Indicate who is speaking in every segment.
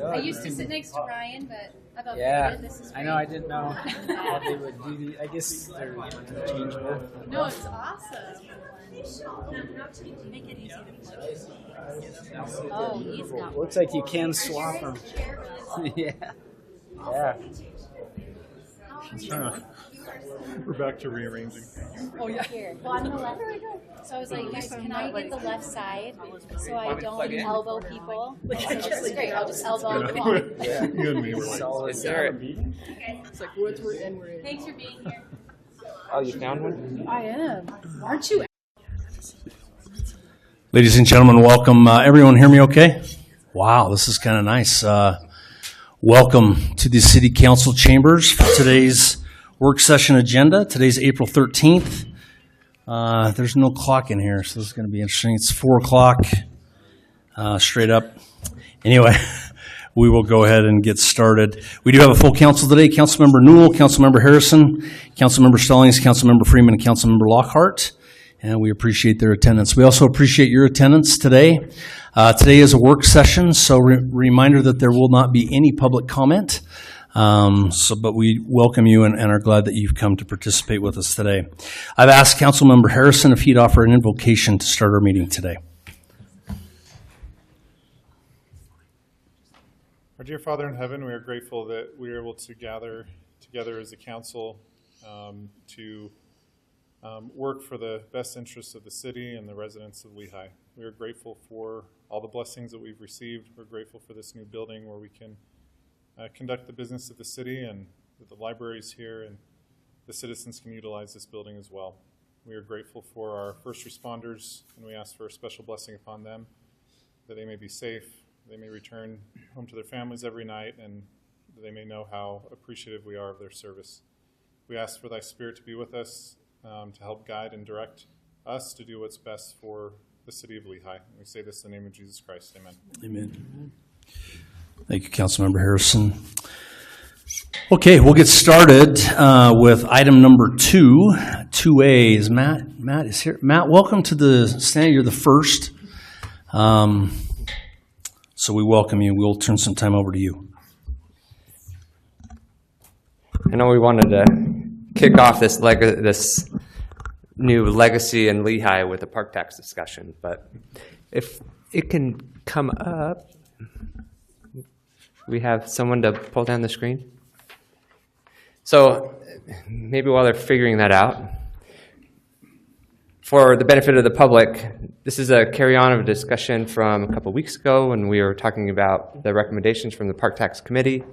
Speaker 1: I used to sit next to Ryan, but I've upgraded.
Speaker 2: Yeah,
Speaker 1: This is great.
Speaker 2: I know. I didn't know how they would do the. I guess they're interchangeable.
Speaker 1: No, it's awesome.
Speaker 3: Make it easy to plug. Oh, he's got
Speaker 2: Looks like you can swap them. Yeah. Yeah.
Speaker 4: We're back to rearranging.
Speaker 1: Oh yeah. Here. Well, on the left. So I was like, guys, can I get the left side so I don't elbow people? So this is great. I'll just elbow them all.
Speaker 4: You and me were like,
Speaker 2: Solid.
Speaker 5: Is there?
Speaker 3: It's like we're in.
Speaker 1: Thanks for being here.
Speaker 5: Oh, you found one?
Speaker 1: I am. Aren't you?
Speaker 6: Ladies and gentlemen, welcome. Everyone hear me okay? Wow, this is kind of nice. Welcome to the City Council chambers for today's work session agenda. Today's April 13th. There's no clock in here, so this is going to be interesting. It's 4 o'clock, straight up. Anyway, we will go ahead and get started. We do have a full council today. Councilmember Newell, Councilmember Harrison, Councilmember Stallings, Councilmember Freeman, and Councilmember Lockhart. And we appreciate their attendance. We also appreciate your attendance today. Today is a work session, so reminder that there will not be any public comment. But we welcome you and are glad that you've come to participate with us today. I've asked Councilmember Harrison if he'd offer an invocation to start our meeting today.
Speaker 4: Our dear Father in heaven, we are grateful that we are able to gather together as a council to work for the best interests of the city and the residents of Lehi. We are grateful for all the blessings that we've received. We're grateful for this new building where we can conduct the business of the city, and that the libraries here and the citizens can utilize this building as well. We are grateful for our first responders, and we ask for a special blessing upon them, that they may be safe, they may return home to their families every night, and that they may know how appreciative we are of their service. We ask for thy Spirit to be with us, to help guide and direct us to do what's best for the city of Lehi. And we say this in the name of Jesus Christ. Amen.
Speaker 6: Amen. Thank you, Councilmember Harrison. Okay, we'll get started with item number 2A. Is Matt is here. Matt, welcome to the stand. You're the first. So we welcome you. We'll turn some time over to you.
Speaker 5: I know we wanted to kick off this new legacy in Lehi with a park tax discussion, but if it can come up, we have someone to pull down the screen. So maybe while they're figuring that out, for the benefit of the public, this is a carry-on of a discussion from a couple weeks ago when we were talking about the recommendations from the Park Tax Committee.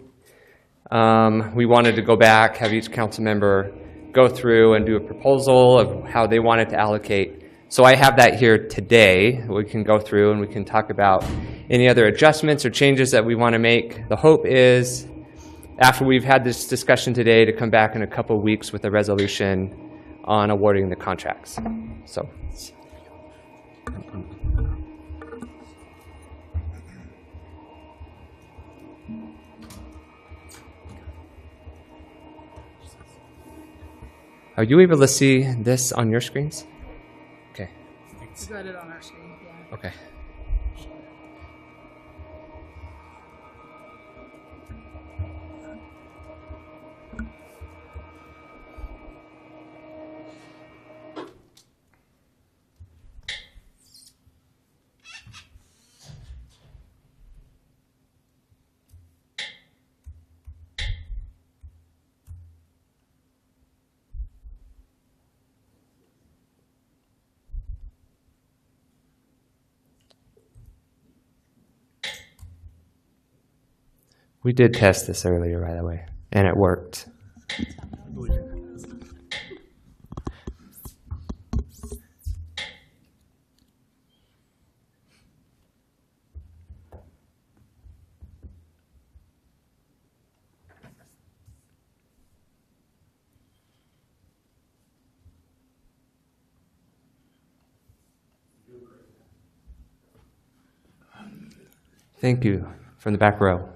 Speaker 5: We wanted to go back, have each council member go through and do a proposal of how they wanted to allocate. So I have that here today. We can go through and we can talk about any other adjustments or changes that we want to make. The hope is, after we've had this discussion today, to come back in a couple of weeks with a resolution on awarding the contracts. So. Are you able to see this on your screens? Okay.
Speaker 1: We got it on our screen. Yeah.
Speaker 5: Okay. We did test this earlier, by the way, and it worked. Thank you from the back row.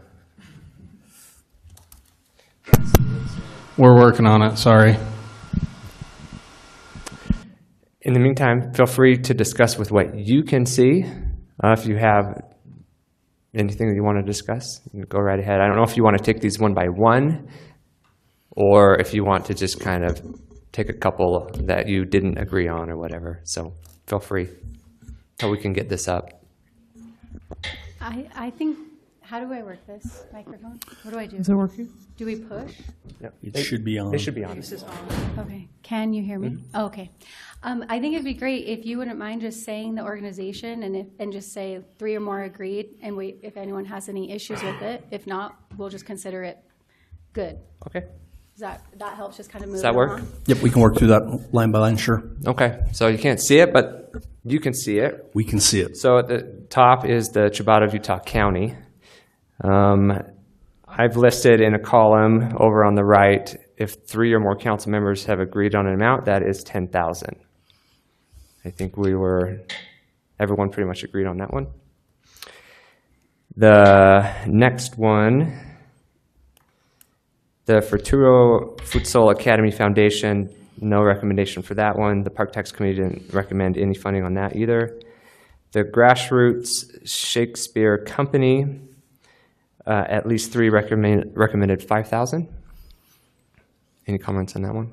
Speaker 7: We're working on it, sorry.
Speaker 5: In the meantime, feel free to discuss with what you can see. If you have anything that you want to discuss, you can go right ahead. I don't know if you want to take these one by one, or if you want to just kind of take a couple that you didn't agree on or whatever. So feel free, so we can get this up.
Speaker 1: I think, how do I work this microphone? What do I do?
Speaker 7: Is it working?
Speaker 1: Do we push?
Speaker 5: Yep.
Speaker 6: It should be on.
Speaker 5: They should be on.
Speaker 1: Okay. Can you hear me? Oh, okay. I think it'd be great if you wouldn't mind just saying the organization and just say 3 or more agreed, and wait if anyone has any issues with it. If not, we'll just consider it good.
Speaker 5: Okay.
Speaker 1: That helps just kind of move
Speaker 5: Does that
Speaker 1: it
Speaker 5: work?
Speaker 1: along?
Speaker 6: Yep, we can work through that line by line, sure.
Speaker 5: Okay. So you can't see it, but you can see it.
Speaker 6: We can see it.
Speaker 5: So at the top is the Chibata of Utah County. I've listed in a column over on the right, if 3 or more council members have agreed on an amount, that is 10,000. I think everyone pretty much agreed on that one. The next one, the Futuro Futsal Academy Foundation, no recommendation for that one. The Park Tax Committee didn't recommend any funding on that either. The Grassroots Shakespeare Company, at least 3 recommended 5,000. Any comments on that one?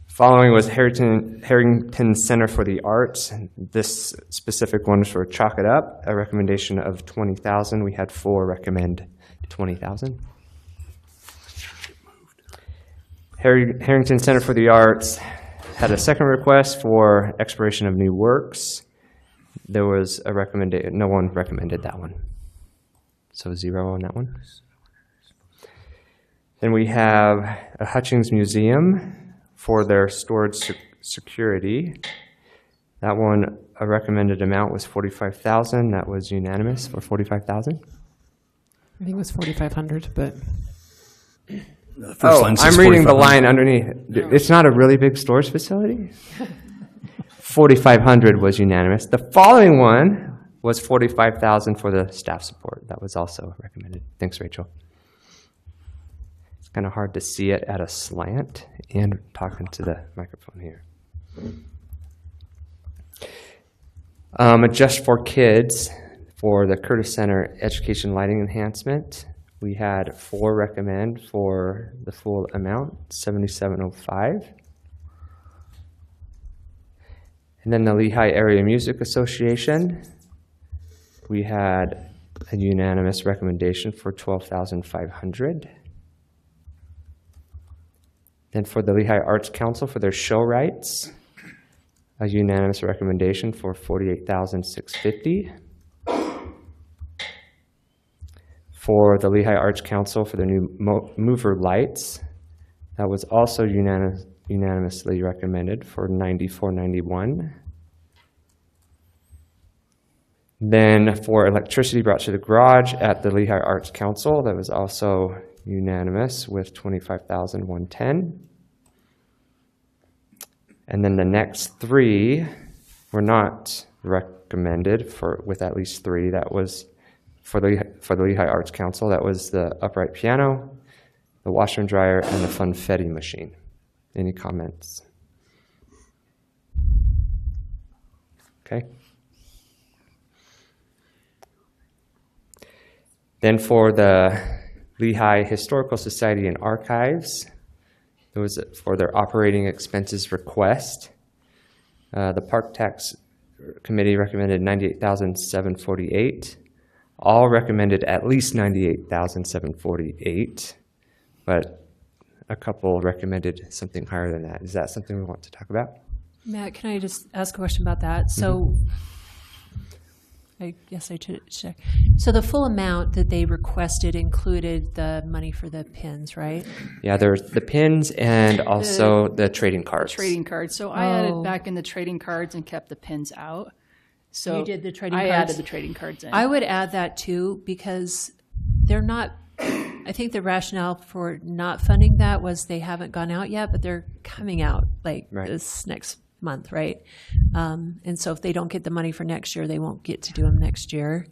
Speaker 5: Following was Harrington Center for the Arts. This specific one was for Chalk It Up, a recommendation of 20,000. We had 4 recommend 20,000. Harrington Center for the Arts had a second request for exploration of new works. There was a recommendation, no one recommended that one. So 0 on that one. Then we have a Hutchings Museum for their storage security. That one, a recommended amount was 45,000. That was unanimous for 45,000.
Speaker 7: I think it was 4,500, but
Speaker 6: First line says
Speaker 5: I'm reading the
Speaker 6: 4,500.
Speaker 5: line underneath. It's not a really big storage facility. 4,500 was unanimous. The following one was 45,000 for the staff support. That was also recommended. Thanks, Rachel. It's kind of hard to see it at a slant and talking to the microphone here. Just for Kids for the Curtis Center Education Lighting Enhancement. We had 4 recommend for the full amount, $7,705. And then the Lehi Area Music Association, we had a unanimous recommendation for $12,500. Then for the Lehi Arts Council for their show rights, a unanimous recommendation for $48,650. For the Lehi Arts Council for their new mover lights, that was also unanimously recommended for $94.91. Then for electricity brought to the garage at the Lehi Arts Council, that was also unanimous with $25,110. And then the next 3 were not recommended with at least 3. That was for the Lehi Arts Council. That was the upright piano, the washer and dryer, and the funfetti machine. Any comments? Okay. Then for the Lehi Historical Society and Archives, it was for their operating expenses request. The Park Tax Committee recommended $98,748. All recommended at least $98,748, but a couple recommended something higher than that. Is that something we want to talk about?
Speaker 3: Matt, can I just ask a question about that? So I guess I should check. So the full amount that they requested included the money for the pins, right?
Speaker 5: Yeah, there's the pins and also the trading cards.
Speaker 8: Trading cards. So I added back in the trading cards and kept the pins out. So
Speaker 3: You did the trading
Speaker 8: I
Speaker 3: cards?
Speaker 8: added the trading cards in.
Speaker 3: I would add that too, because they're not, I think the rationale for not funding that was they haven't gone out yet, but they're coming out like this next month, right? And so if they don't get the money for next year, they won't get to do them next year.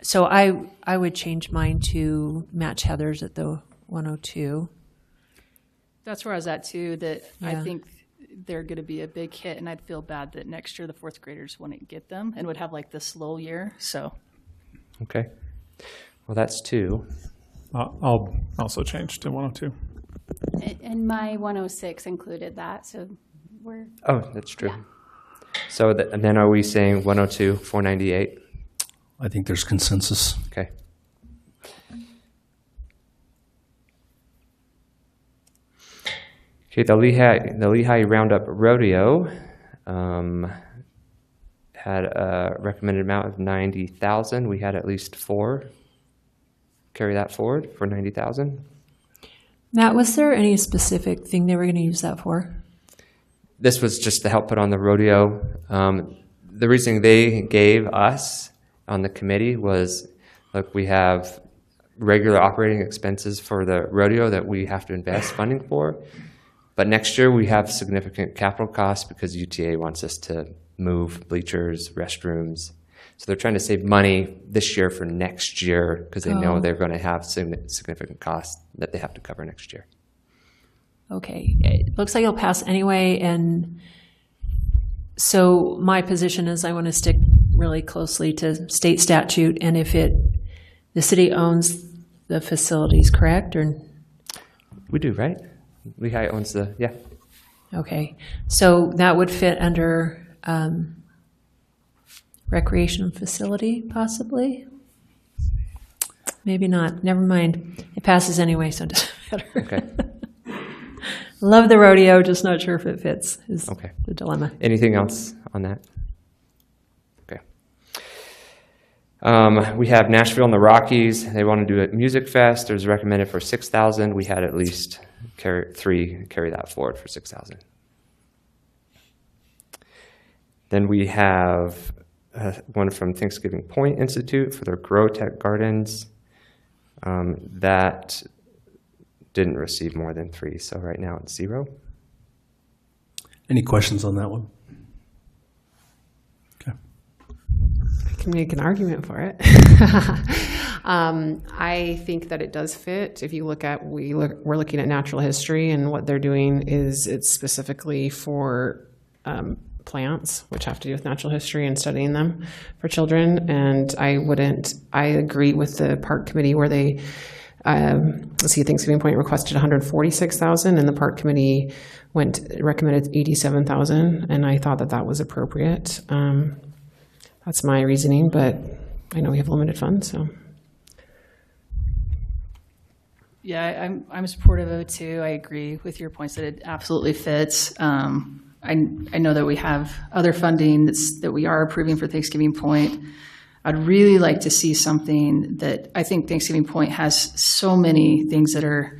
Speaker 3: So I would change mine to match Heather's at the 102.
Speaker 8: That's where I was at too, that I
Speaker 3: Yeah.
Speaker 8: think they're going to be a big hit, and I'd feel bad that next year the fourth graders wouldn't get them and would have like this slow year. So,
Speaker 5: Okay. Well, that's 2.
Speaker 7: I'll also change to 102.
Speaker 1: And my 106 included that, so we're,
Speaker 5: Oh, that's true.
Speaker 1: Yeah.
Speaker 5: So and then are we saying 102, 498?
Speaker 6: I think there's consensus.
Speaker 5: Okay. Okay, the Lehi Roundup Rodeo had a recommended amount of 90,000. We had at least 4 carry that forward for 90,000.
Speaker 3: Matt, was there any specific thing they were going to use that for?
Speaker 5: This was just to help put on the rodeo. The reason they gave us on the committee was, look, we have regular operating expenses for the rodeo that we have to invest funding for. But next year we have significant capital costs because UTA wants us to move bleachers, restrooms. So they're trying to save money this year for next year because they know they're going to have significant costs that they have to cover next year.
Speaker 3: Okay, it looks like it'll pass anyway, and so my position is I want to stick really closely to state statute, and if the city owns the facilities, correct? Or
Speaker 5: We do, right? Lehi owns yeah.
Speaker 3: okay, so that would fit under recreation facility, possibly? Maybe not. Never mind. It passes anyway, so it doesn't matter.
Speaker 5: Okay.
Speaker 3: Love the rodeo, just not sure if it fits, is
Speaker 5: Okay.
Speaker 3: the dilemma.
Speaker 5: Anything else on that? Okay. We have Nashville and the Rockies. They want to do a music fest. It was recommended for 6,000. We had at least 3 carry that forward for 6,000. Then we have one from Thanksgiving Point Institute for their Grow Tech Gardens. That didn't receive more than 3, so right now it's 0.
Speaker 6: Any questions on that one? Okay.
Speaker 9: I can make an argument for it. I think that it does fit. If you look at, we're looking at natural history, and what they're doing is it's specifically for plants, which have to do with natural history and studying them for children. And I agree with the park committee where they, Thanksgiving Point requested 146,000 and the park committee recommended 87,000. And I thought that was appropriate. That's my reasoning, but I know we have limited funds, so.
Speaker 8: yeah, I'm supportive of it too. I agree with your points that it absolutely fits. I know that we have other funding that we are approving for Thanksgiving Point. I'd really like to see something that I think Thanksgiving Point has so many things that are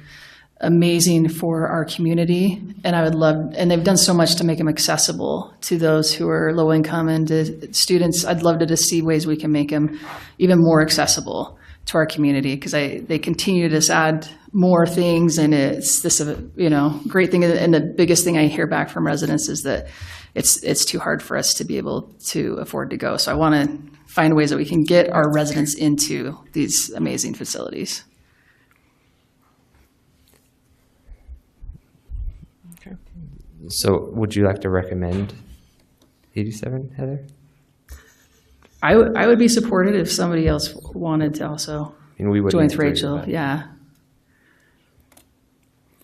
Speaker 8: amazing for our community, and I would love, and they've done so much to make them accessible to those who are low income and to students. I'd love to just see ways we can make them even more accessible to our community, because they continue to just add more things, and it's this great thing. And the biggest thing I hear back from residents is that it's too hard for us to be able to afford to go. So I want to find ways that we can get our residents into these amazing facilities.
Speaker 9: Okay.
Speaker 5: So would you like to recommend 87, Heather?
Speaker 8: I would be supported if somebody else wanted to also
Speaker 5: We would
Speaker 8: join with Rachel. Yeah.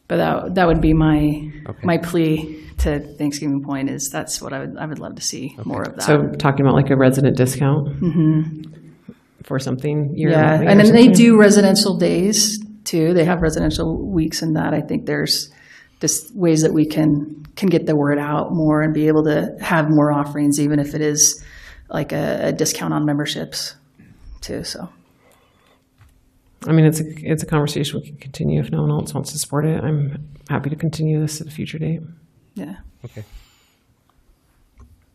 Speaker 8: But that would be my plea to Thanksgiving Point, is that's what I would love to see more of that.
Speaker 9: So talking about like a resident discount for something.
Speaker 8: Yeah, and then they do residential days too. They have residential weeks, and that I think there's just ways that we can get the word out more and be able to have more offerings, even if it is like a discount on memberships too. So.
Speaker 9: I mean, it's a conversation we can continue if no one else wants to support it. I'm happy to continue this at a future date.
Speaker 8: Yeah.
Speaker 5: Okay.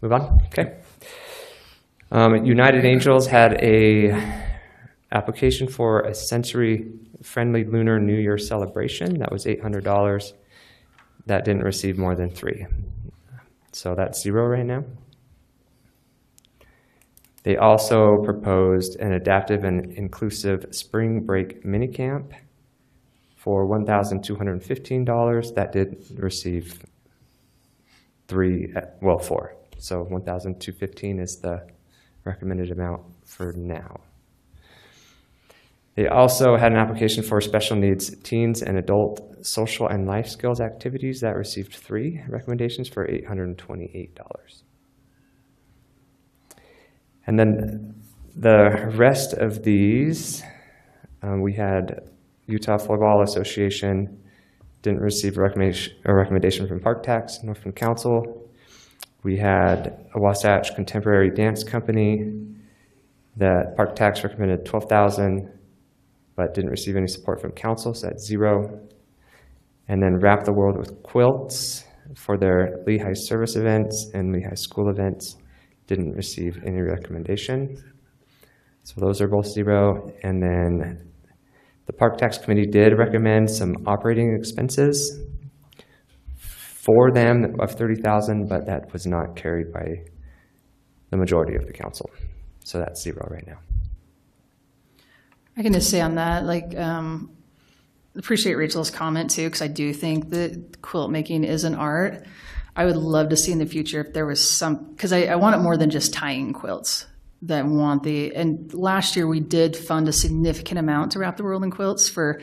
Speaker 5: Move on? Okay. United Angels had a application for a sensory-friendly Lunar New Year celebration. That was $800. That didn't receive more than 3. So that's 0 right now. They also proposed an adaptive and inclusive spring break minicamp for $1,215. That did receive 4. So 1,215 is the recommended amount for now. They also had an application for special needs teens and adult social and life skills activities that received 3 recommendations for $828. And then the rest of these, we had Utah Floorball Association, didn't receive a recommendation from Park Tax nor from Council. We had a Wasatch Contemporary Dance Company that Park Tax recommended $12,000, but didn't receive any support from Council, so that's 0. And then Wrap the World with Quilts for their Lehi service events and Lehi school events, didn't receive any recommendation. So those are both 0. And then the Park Tax Committee did recommend some operating expenses for them of $30,000, but that was not carried by the majority of the council. So that's 0 right now.
Speaker 8: I can just say on that, like, appreciate Rachel's comment too, because I do think that quilt making is an art. I would love to see in the future if there was some, because I want it more than just tying quilts that want and last year we did fund a significant amount to Wrap the World in Quilts for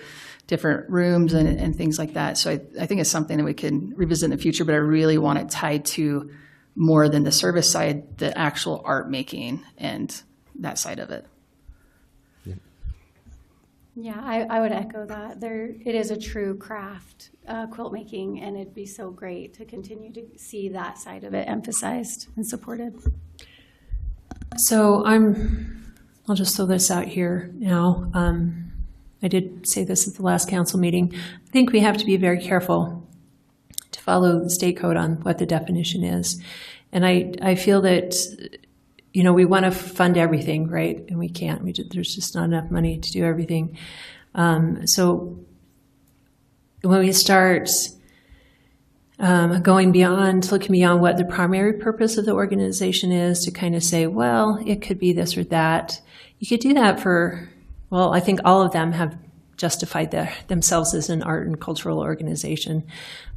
Speaker 8: different rooms and things like that. So I think it's something that we can revisit in the future, but I really want it tied to more than the service side, the actual art making and that side of it.
Speaker 1: Yeah, I would echo that. It is a true craft, quilt making, and it'd be so great to continue to see that side of it emphasized and supported.
Speaker 3: So I'll just throw this out here now. I did say this at the last council meeting. I think we have to be very careful to follow the state code on what the definition is. And I feel that, you know, we want to fund everything, right? And we can't. There's just not enough money to do everything. So when we start looking beyond what the primary purpose of the organization is, to kind of say, well, it could be this or that. You could do that for, well, I think all of them have justified themselves as an art and cultural organization.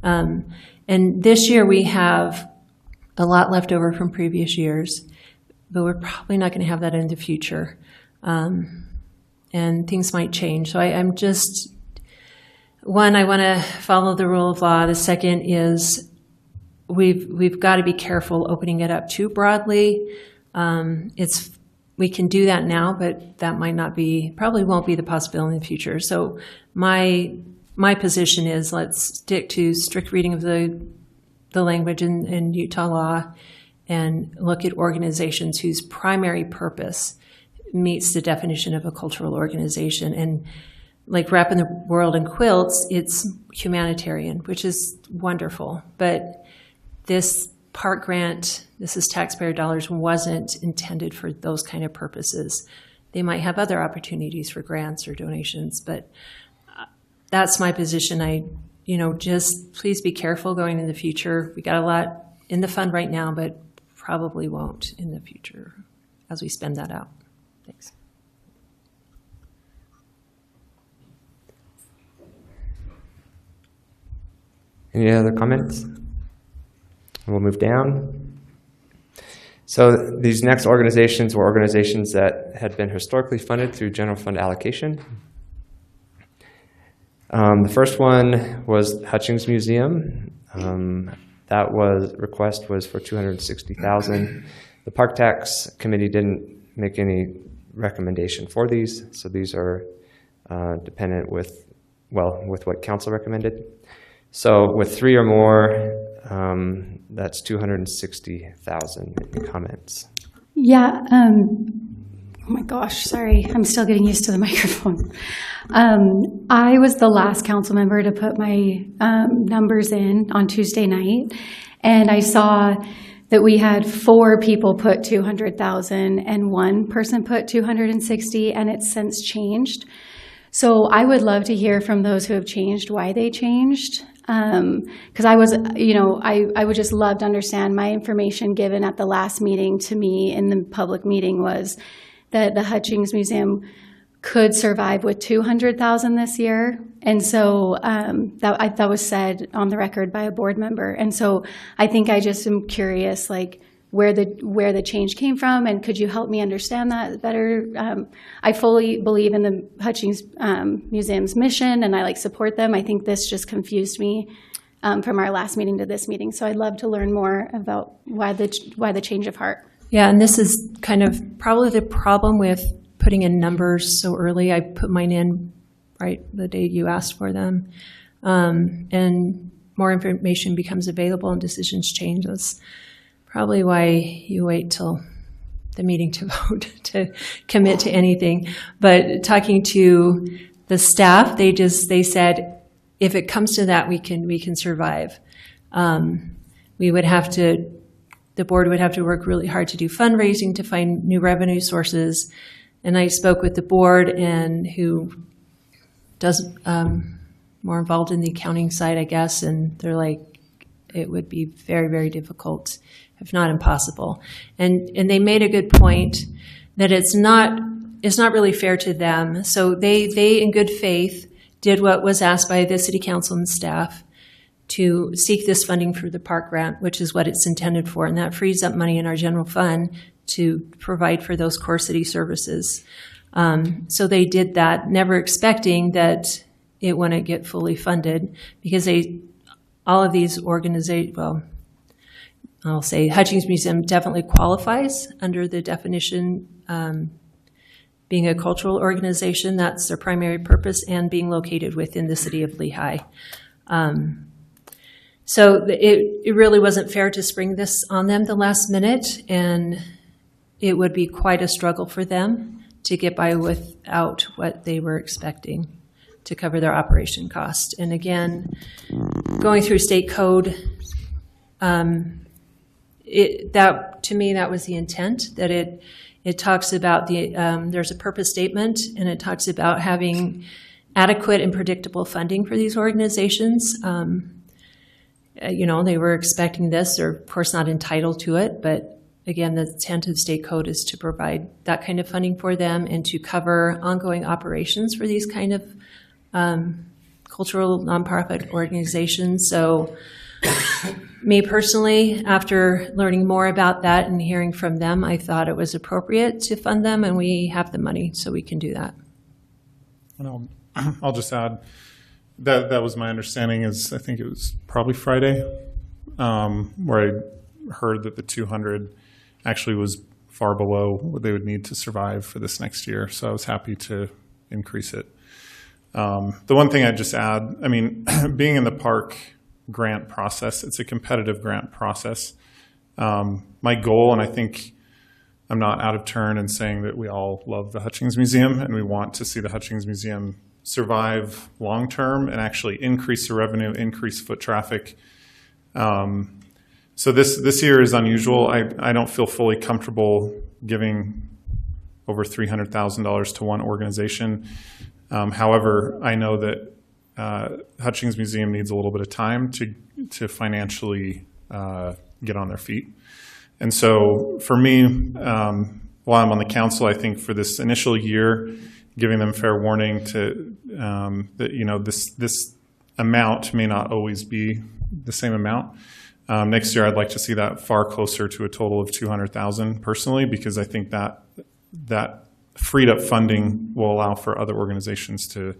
Speaker 3: And this year we have a lot left over from previous years, but we're probably not going to have that in the future. And things might change. So I'm just, one, I want to follow the rule of law. The second is we've got to be careful opening it up too broadly. We can do that now, but that probably won't be the possibility in the future. So my position is let's stick to strict reading of the language in Utah law and look at organizations whose primary purpose meets the definition of a cultural organization. And like Wrapping the World in Quilts, it's humanitarian, which is wonderful. But this park grant, this is taxpayer dollars, wasn't intended for those kind of purposes. They might have other opportunities for grants or donations, but that's my position. Just please be careful going in the future. We got a lot in the fund right now, but probably won't in the future as we spend that out. Thanks.
Speaker 5: Any other comments? We'll move down. So these next organizations were organizations that had been historically funded through general fund allocation. The first one was Hutchings Museum. Request was for $260,000. The Park Tax Committee didn't make any recommendation for these, so these are dependent with what council recommended. So with 3 or more, that's $260,000 in comments.
Speaker 1: Yeah. Oh my gosh, sorry. I'm still getting used to the microphone. I was the last council member to put my numbers in on Tuesday night, and I saw that we had 4 people put 200,000 and 1 person put 260, and it's since changed. So I would love to hear from those who have changed why they changed. Because I would just love to understand. My information given at the last meeting to me in the public meeting was that the Hutchings Museum could survive with 200,000 this year. And so that was said on the record by a board member. And so I think I just am curious, like, where the change came from, and could you help me understand that better? I fully believe in the Hutchings Museum's mission, and I support them. I think this just confused me from our last meeting to this meeting. So I'd love to learn more about why the change of heart.
Speaker 3: Yeah, and this is kind of probably the problem with putting in numbers so early. I put mine in right the day you asked for them, and more information becomes available and decisions change. That's probably why you wait till the meeting to vote to commit to anything. But talking to the staff, they said, if it comes to that, we can survive. The board would have to work really hard to do fundraising to find new revenue sources. And I spoke with the board, and who does more involved in the accounting side, I guess, and they're like, it would be very, very difficult, if not impossible. And they made a good point that it's not really fair to them. So they in good faith did what was asked by the city council and staff to seek this funding for the park grant, which is what it's intended for, and that frees up money in our general fund to provide for those core city services. So they did that, never expecting that it wouldn't get fully funded, because all of these organizations, well, I'll say Hutchings Museum definitely qualifies under the definition, being a cultural organization, that's their primary purpose, and being located within the city of Lehi. So it really wasn't fair to spring this on them the last minute, and it would be quite a struggle for them to get by without what they were expecting to cover their operation cost. And again, going through state code, to me, that was the intent, that it talks about there's a purpose statement, and it talks about having adequate and predictable funding for these organizations. They were expecting this. They're, of course, not entitled to it, but again, the intent of the state code is to provide that kind of funding for them and to cover ongoing operations for these kind of cultural nonprofit organizations. So me personally, after learning more about that and hearing from them, I thought it was appropriate to fund them, and we have the money, so we can do that.
Speaker 4: And I'll just add that was my understanding. Is I think it was probably Friday where I heard that the 200 actually was far below what they would need to survive for this next year. So I was happy to increase it. The one thing I'd just add, I mean, being in the park grant process, it's a competitive grant process. My goal, and I think I'm not out of turn in saying that we all love the Hutchings Museum, and we want to see the Hutchings Museum survive long-term and actually increase the revenue, increase foot traffic. So this year is unusual. I don't feel fully comfortable giving over $300,000 to one organization. However, I know that Hutchings Museum needs a little bit of time to financially get on their feet. And so for me, while I'm on the council, I think for this initial year, giving them fair warning to that this amount may not always be the same amount. Next year, I'd like to see that far closer to a total of $200,000 personally, because I think that freed up funding will allow for other organizations to,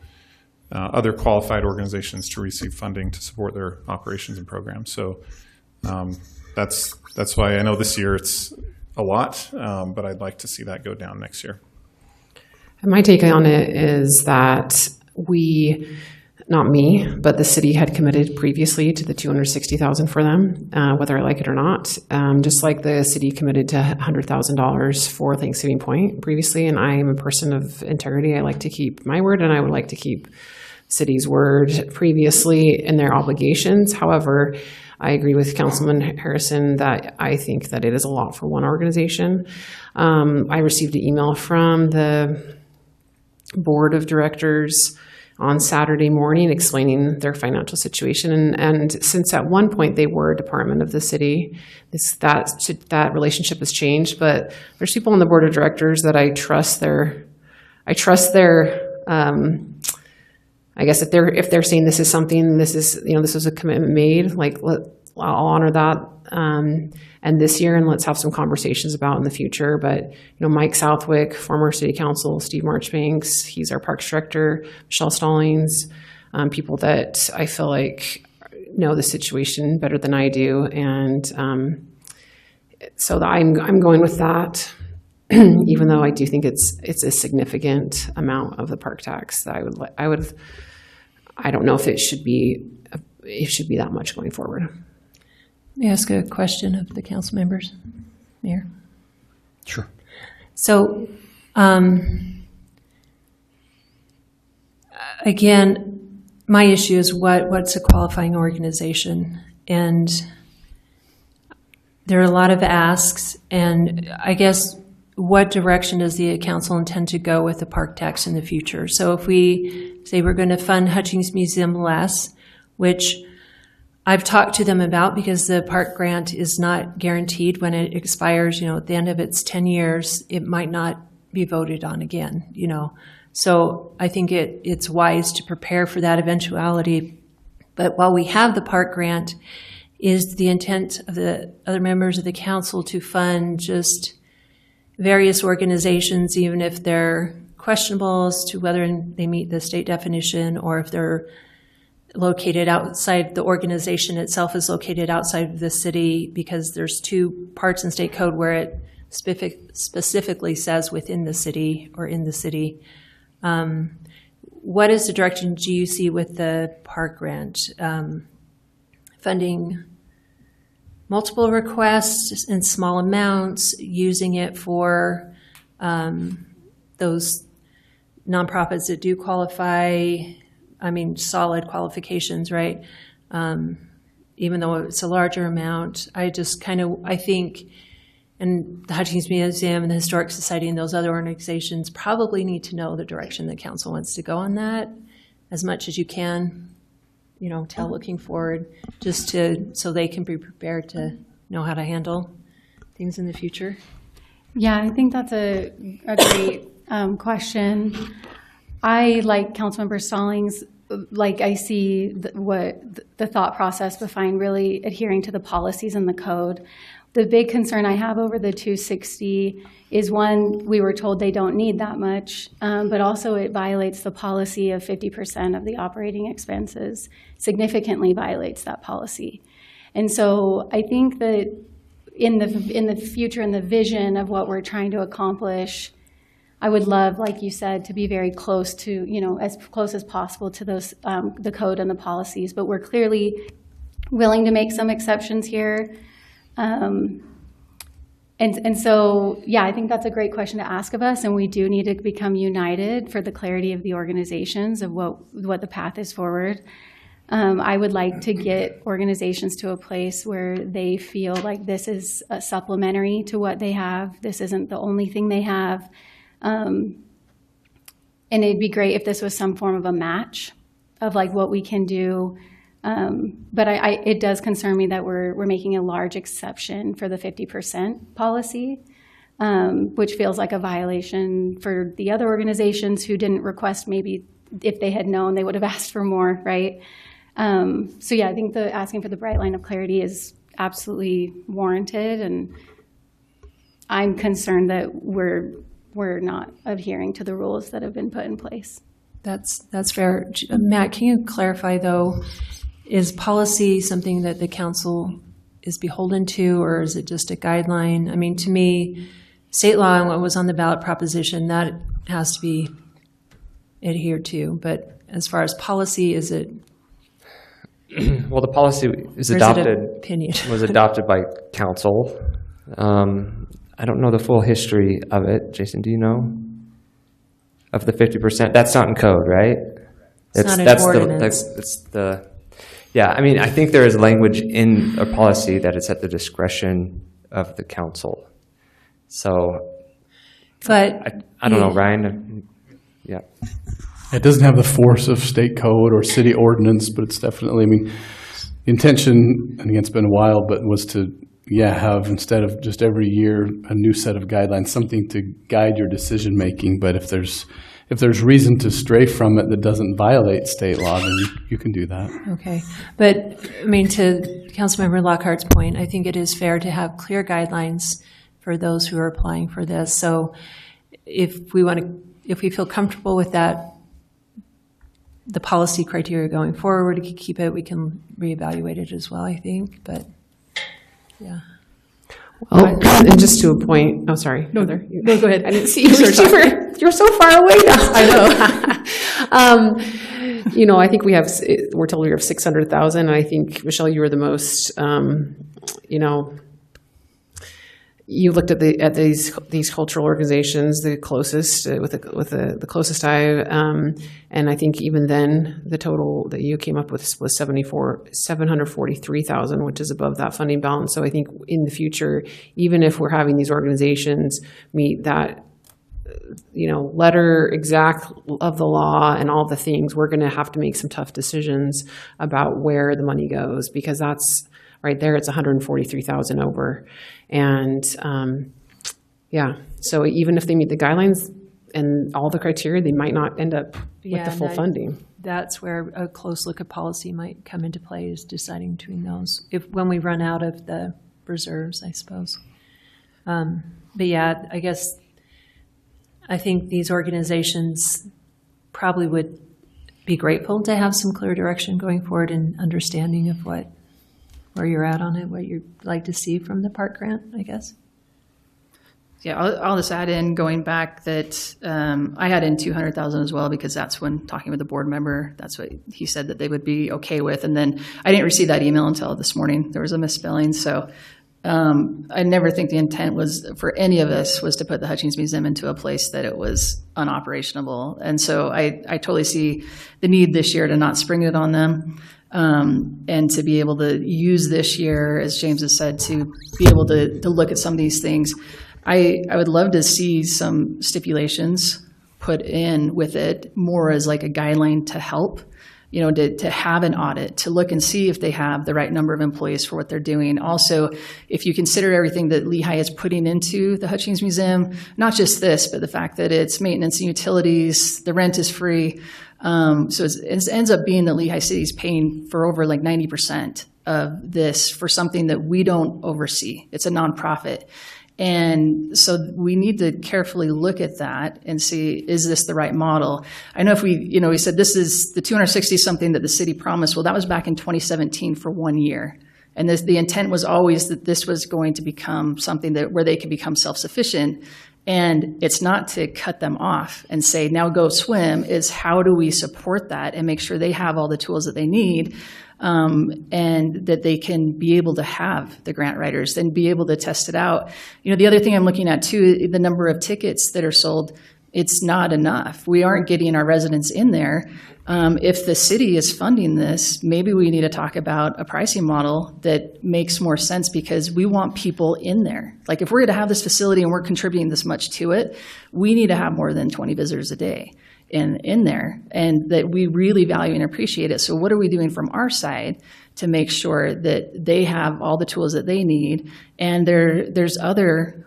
Speaker 4: other qualified organizations to receive funding to support their operations and programs. So that's why I know this year it's a lot, but I'd like to see that go down next year.
Speaker 9: And my take on it is that not me, but the city had committed previously to the $260,000 for them, whether I like it or not. Just like the city committed to $100,000 for Thanksgiving Point previously, and I am a person of integrity. I like to keep my word, and I would like to keep city's word previously in their obligations. However, I agree with Councilman Harrison that I think that it is a lot for one organization. I received an email from the board of directors on Saturday morning explaining their financial situation. And since at one point they were a department of the city, that relationship has changed. But there's people on the board of directors that I trust their I trust their, I guess if they're saying this is something, this is a commitment made, like, I'll honor that. And this year, and let's have some conversations about in the future. But, Mike Southwick, former city council, Steve Marchbanks, he's our parks director, Michelle Stallings, people that I feel like know the situation better than I do. And so I'm going with that, even though I do think it's a significant amount of the park tax that I don't know if it should be that much going forward.
Speaker 3: May I ask a question of the council members? Mayor?
Speaker 6: Sure.
Speaker 3: So, again, my issue is what's a qualifying organization? And there are a lot of asks, and I guess what direction does the council intend to go with the park tax in the future? So if we say we're going to fund Hutchings Museum less, which I've talked to them about, because the park grant is not guaranteed when it expires, at the end of its 10 years, it might not be voted on again, So I think it's wise to prepare for that eventuality. But while we have the park grant, is the intent of the other members of the council to fund just various organizations, even if they're questionable as to whether they meet the state definition, or if they're located outside, the organization itself is located outside of the city, because there's two parts in state code where it specifically says within the city or in the city. What is the direction do you see with the park grant? Funding multiple requests in small amounts, using it for those nonprofits that do qualify, solid qualifications, right? Even though it's a larger amount, I think, and the Hutchings Museum and the Historic Society and those other organizations probably need to know the direction the council wants to go on that as much as you can, tell looking forward, so they can be prepared to know how to handle things in the future.
Speaker 1: Yeah, I think that's a great question. I, like Councilmember Stallings, I see the thought process behind really adhering to the policies in the code. The big concern I have over the 260 is, one, we were told they don't need that much, but also it violates the policy of 50% of the operating expenses, significantly violates that policy. And so I think that in the future, in the vision of what we're trying to accomplish, I would love, like you said, to be very close to, as close as possible to those, the code and the policies, but we're clearly willing to make some exceptions here. And so, yeah, I think that's a great question to ask of us, and we do need to become united for the clarity of the organizations of what the path is forward. I would like to get organizations to a place where they feel like this is supplementary to what they have. This isn't the only thing they have. And it'd be great if this was some form of a match of what we can do. But it does concern me that we're making a large exception for the 50% policy, which feels like a violation for the other organizations who didn't request. Maybe if they had known, they would have asked for more, right? So yeah, I think asking for the bright line of clarity is absolutely warranted, and I'm concerned that we're not adhering to the rules that have been put in place.
Speaker 3: That's fair. Matt, can you clarify, though, is policy something that the council is beholden to, or is it just a guideline? To me, state law and what was on the ballot proposition, that has to be adhered to. But as far as policy, is it?
Speaker 5: Well, the policy was adopted by council. I don't know the full history of it. Jason, do you know? Of the 50%? That's not in code, right?
Speaker 3: It's not an ordinance.
Speaker 5: Yeah, I think there is language in a policy that it's at the discretion of the council. So,
Speaker 3: but
Speaker 5: I don't know, Ryan. Yeah.
Speaker 7: It doesn't have the force of state code or city ordinance, but it's definitely, the intention, and again, it's been a while, but was to
Speaker 10: have, instead of just every year, a new set of guidelines, something to guide your decision making. But if there's reason to stray from it that doesn't violate state law, then you can do that.
Speaker 3: Okay. But, I mean, to Councilmember Lockhart's point, I think it is fair to have clear guidelines for those who are applying for this. So if we feel comfortable with that, the policy criteria going forward, we can keep it, we can reevaluate it as well, I think, but, yeah.
Speaker 9: Well, and just to a point, oh, sorry.
Speaker 3: No, go ahead.
Speaker 9: I didn't see you reaching you're so far away now. I know. I think we're told we have 600,000. And I think, Michelle, you were the most, you looked at these cultural organizations, the closest, with the closest eye, and I think even then the total that you came up with was 743,000, which is above that funding balance. So I think in the future, even if we're having these organizations meet that, letter exact of the law and all the things, we're going to have to make some tough decisions about where the money goes, because that's right there. It's 143,000 over. And so even if they meet the guidelines and all the criteria, they might not end up with the full funding.
Speaker 3: That's where a close look at policy might come into play, is deciding between those when we run out of the reserves, I suppose. But yeah, I think these organizations probably would be grateful to have some clear direction going forward and understanding of where you're at on it, what you'd like to see from the park grant, I guess.
Speaker 8: Yeah, I'll just add in, going back, that I had in 200,000 as well, because that's when talking with the board member, that's what he said that they would be okay with. And then I didn't receive that email until this morning. There was a misspelling. So I never think the intent was for any of us was to put the Hutchings Museum into a place that it was unoperationable. And so I totally see the need this year to not spring it on them. And to be able to use this year, as James has said, to be able to look at some of these things. I would love to see some stipulations put in with it, more as like a guideline to help, to have an audit, to look and see if they have the right number of employees for what they're doing. Also, if you consider everything that Lehi is putting into the Hutchings Museum, not just this, but the fact that it's maintenance and utilities, the rent is free. So it ends up being that Lehi City is paying for over like 90% of this for something that we don't oversee. It's a nonprofit. And so we need to carefully look at that and see, is this the right model? I know if we said this is the 260 something that the city promised. Well, that was back in 2017 for 1 year. And the intent was always that this was going to become something where they could become self-sufficient. And it's not to cut them off and say, now go swim. Is how do we support that and make sure they have all the tools that they need, and that they can be able to have the grant writers and be able to test it out. The other thing I'm looking at too, the number of tickets that are sold, it's not enough. We aren't getting our residents in there. If the city is funding this, maybe we need to talk about a pricing model that makes more sense, because we want people in there. Like if we're going to have this facility and we're contributing this much to it, we need to have more than 20 visitors a day in there, and that we really value and appreciate it. So what are we doing from our side to make sure that they have all the tools that they need? And there's other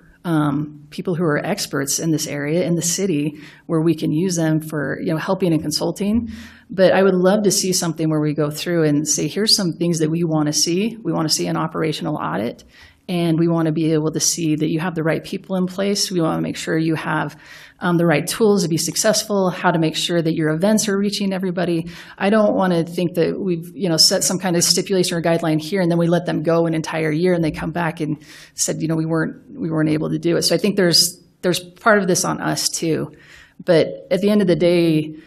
Speaker 8: people who are experts in this area in the city where we can use them for helping and consulting. But I would love to see something where we go through and say, here's some things that we want to see. We want to see an operational audit, and we want to be able to see that you have the right people in place. We want to make sure you have the right tools to be successful, how to make sure that your events are reaching everybody. I don't want to think that we've set some kind of stipulation or guideline here, and then we let them go an entire year and they come back and said, we weren't able to do it. So I think there's part of this on us too. But at the end of the day,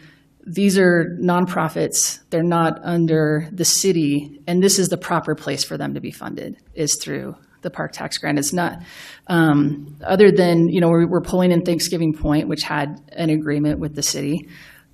Speaker 8: these are nonprofits. They're not under the city, and this is the proper place for them to be funded, is through the park tax grant. It's not, other than, we're pulling in Thanksgiving Point, which had an agreement with the city.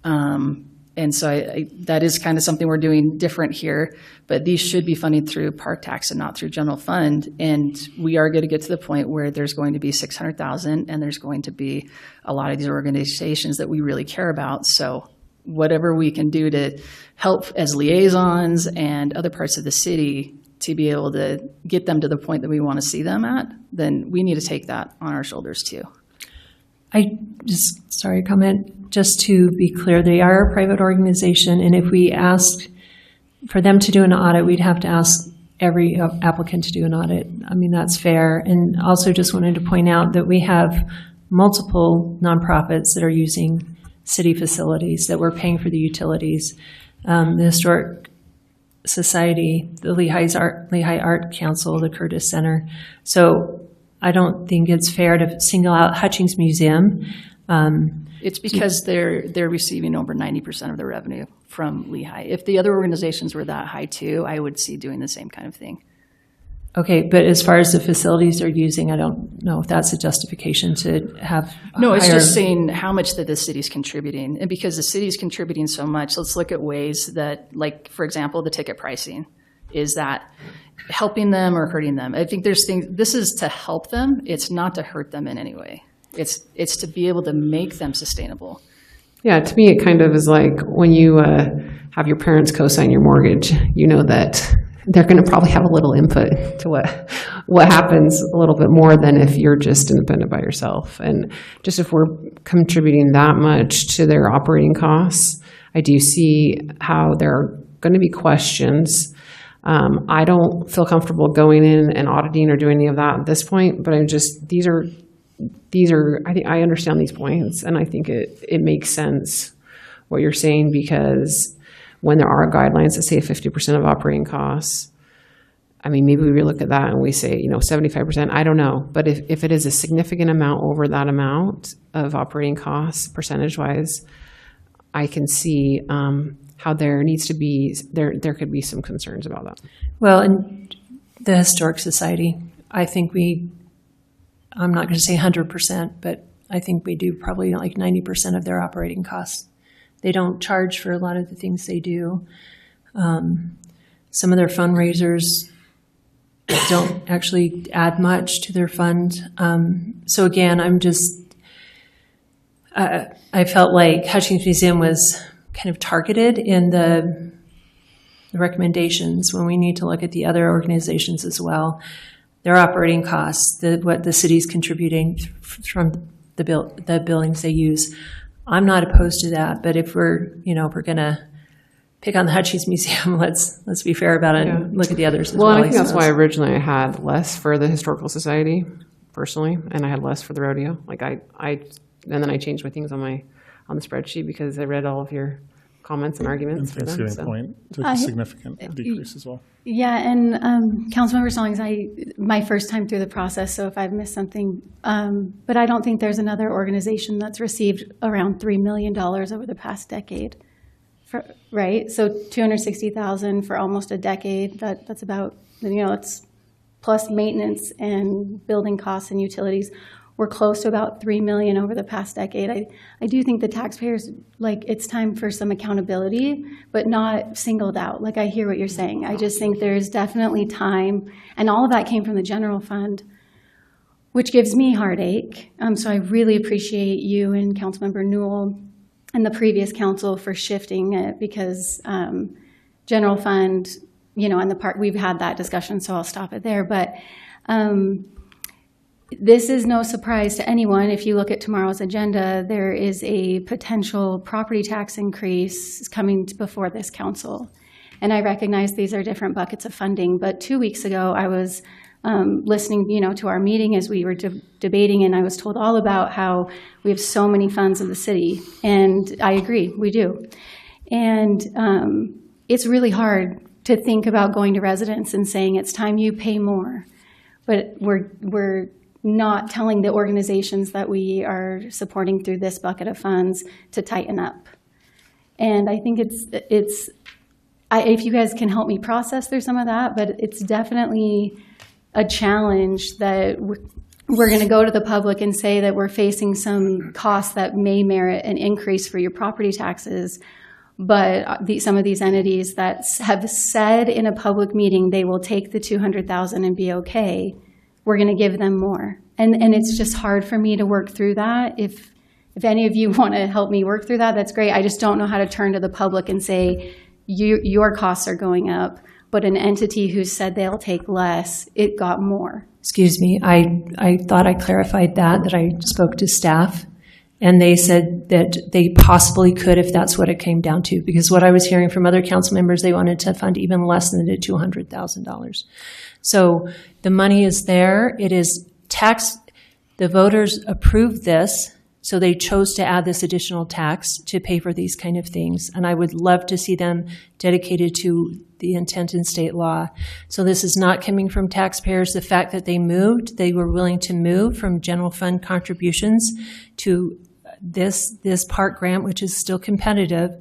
Speaker 8: And so that is kind of something we're doing different here, but these should be funded through park tax and not through general fund. And we are going to get to the point where there's going to be 600,000, and there's going to be a lot of these organizations that we really care about. So whatever we can do to help as liaisons and other parts of the city to be able to get them to the point that we want to see them at, then we need to take that on our shoulders too.
Speaker 3: Comment, just to be clear, they are a private organization, and if we asked for them to do an audit, we'd have to ask every applicant to do an audit. I mean, that's fair. And also just wanted to point out that we have multiple nonprofits that are using city facilities, that we're paying for the utilities. The Historic Society, the Lehi Art Council, the Curtis Center. So I don't think it's fair to single out Hutchings Museum.
Speaker 8: It's because they're receiving over 90% of their revenue from Lehi. If the other organizations were that high too, I would see doing the same kind of thing.
Speaker 3: Okay, but as far as the facilities they're using, I don't know if that's a justification to have.
Speaker 8: No, it's
Speaker 3: higher...
Speaker 8: just saying how much that the city's contributing. And because the city's contributing so much, let's look at ways that, like, for example, the ticket pricing. Is that helping them or hurting them? I think there's things, this is to help them. It's not to hurt them in any way. It's to be able to make them sustainable.
Speaker 9: Yeah, to me, it kind of is like when you have your parents co-sign your mortgage, you know that they're going to probably have a little input to what happens a little bit more than if you're just independent by yourself. And just if we're contributing that much to their operating costs, I do see how there are going to be questions. I don't feel comfortable going in and auditing or doing any of that at this point, but I'm just, these are, I think I understand these points, and I think it makes sense what you're saying, because when there are guidelines that say 50% of operating costs, I mean, maybe we look at that and we say, 75%, I don't know. But if it is a significant amount over that amount of operating costs, percentage-wise, I can see how there needs to be, there could be some concerns about that.
Speaker 3: Well, and the Historic Society, I think I'm not going to say 100%, but I think we do probably like 90% of their operating costs. They don't charge for a lot of the things they do. Some of their fundraisers don't actually add much to their fund. So again, I felt like Hutchings Museum was kind of targeted in the recommendations when we need to look at the other organizations as well. Their operating costs, what the city's contributing from the buildings they use. I'm not opposed to that, but if we're going to pick on the Hutchings Museum, let's be fair about it and look at the others as well.
Speaker 9: Well, I think that's why originally I had less for the Historical Society, personally, and I had less for the rodeo. Like and then I changed my things on the spreadsheet because I read all of your comments and arguments for them.
Speaker 4: Thanksgiving point took a significant decrease as well.
Speaker 1: Yeah, and Councilmember Stallings, my first time through the process, so if I've missed something, but I don't think there's another organization that's received around $3 million over the past decade, right? So $260,000 for almost a decade. That's about, it's plus maintenance and building costs and utilities. We're close to about $3 million over the past decade. I do think the taxpayers, it's time for some accountability, but not singled out. I hear what you're saying. I just think there's definitely time, and all of that came from the general fund, which gives me heartache. So I really appreciate you and Councilmember Newell and the previous council for shifting it, because general fund, and the part, we've had that discussion, so I'll stop it there. But this is no surprise to anyone. If you look at tomorrow's agenda, there is a potential property tax increase coming before this council. And I recognize these are different buckets of funding, but 2 weeks ago I was listening, to our meeting as we were debating, and I was told all about how we have so many funds in the city, and I agree, we do. And it's really hard to think about going to residents and saying it's time you pay more, but we're not telling the organizations that we are supporting through this bucket of funds to tighten up. And I think if you guys can help me process through some of that, but it's definitely a challenge that we're going to go to the public and say that we're facing some costs that may merit an increase for your property taxes, but some of these entities that have said in a public meeting they will take the $200,000 and be okay, we're going to give them more. And it's just hard for me to work through that. If any of you want to help me work through that, that's great. I just don't know how to turn to the public and say, your costs are going up. but an entity who said they'll take less, it got more.
Speaker 3: Excuse me, I thought I clarified that I spoke to staff, and they said that they possibly could if that's what it came down to, because what I was hearing from other council members, they wanted to fund even less than the $200,000. So the money is there. It is tax. The voters approved this, so they chose to add this additional tax to pay for these kind of things. And I would love to see them dedicated to the intent in state law. So this is not coming from taxpayers. The fact that they were willing to move from general fund contributions to this park grant, which is still competitive,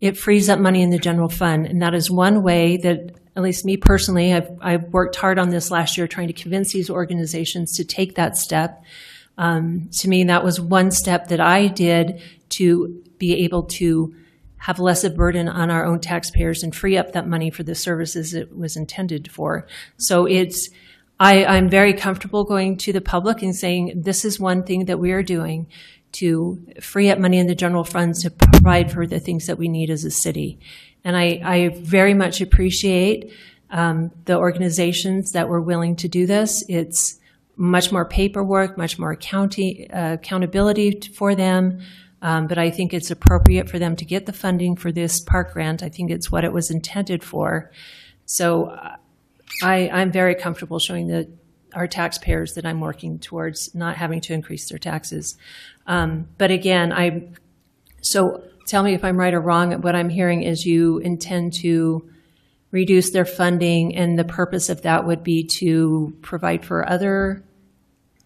Speaker 3: it frees up money in the general fund. And that is one way that, at least me personally, I've worked hard on this last year trying to convince these organizations to take that step. To me, that was one step that I did to be able to have less of a burden on our own taxpayers and free up that money for the services it was intended for. So I'm very comfortable going to the public and saying, this is one thing that we are doing to free up money in the general funds to provide for the things that we need as a city. And I very much appreciate the organizations that were willing to do this. It's much more paperwork, much more accountability for them. But I think it's appropriate for them to get the funding for this park grant. I think it's what it was intended for. So I'm very comfortable showing our taxpayers that I'm working towards not having to increase their taxes. But again, so tell me if I'm right or wrong. What I'm hearing is you intend to reduce their funding, and the purpose of that would be to provide for other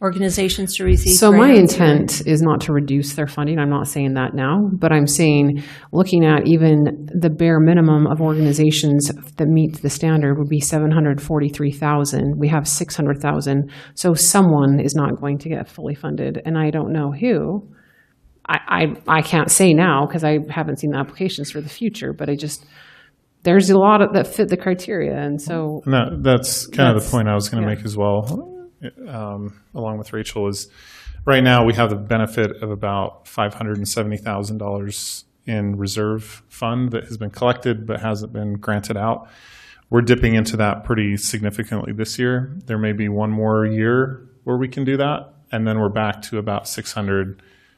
Speaker 3: organizations to receive
Speaker 9: So my
Speaker 3: grants?
Speaker 9: intent is not to reduce their funding. I'm not saying that now, but I'm saying looking at even the bare minimum of organizations that meet the standard would be 743,000. We have 600,000. So someone is not going to get fully funded, and I don't know who. I can't say now because I haven't seen the applications for the future, but there's a lot that fit the criteria, and so
Speaker 4: that's kind of the point I was going to make as well. Along with Rachel, is right now we have the benefit of about $570,000 in reserve fund that has been collected but hasn't been granted out. We're dipping into that pretty significantly this year. There may be one more year where we can do that, and then we're back to about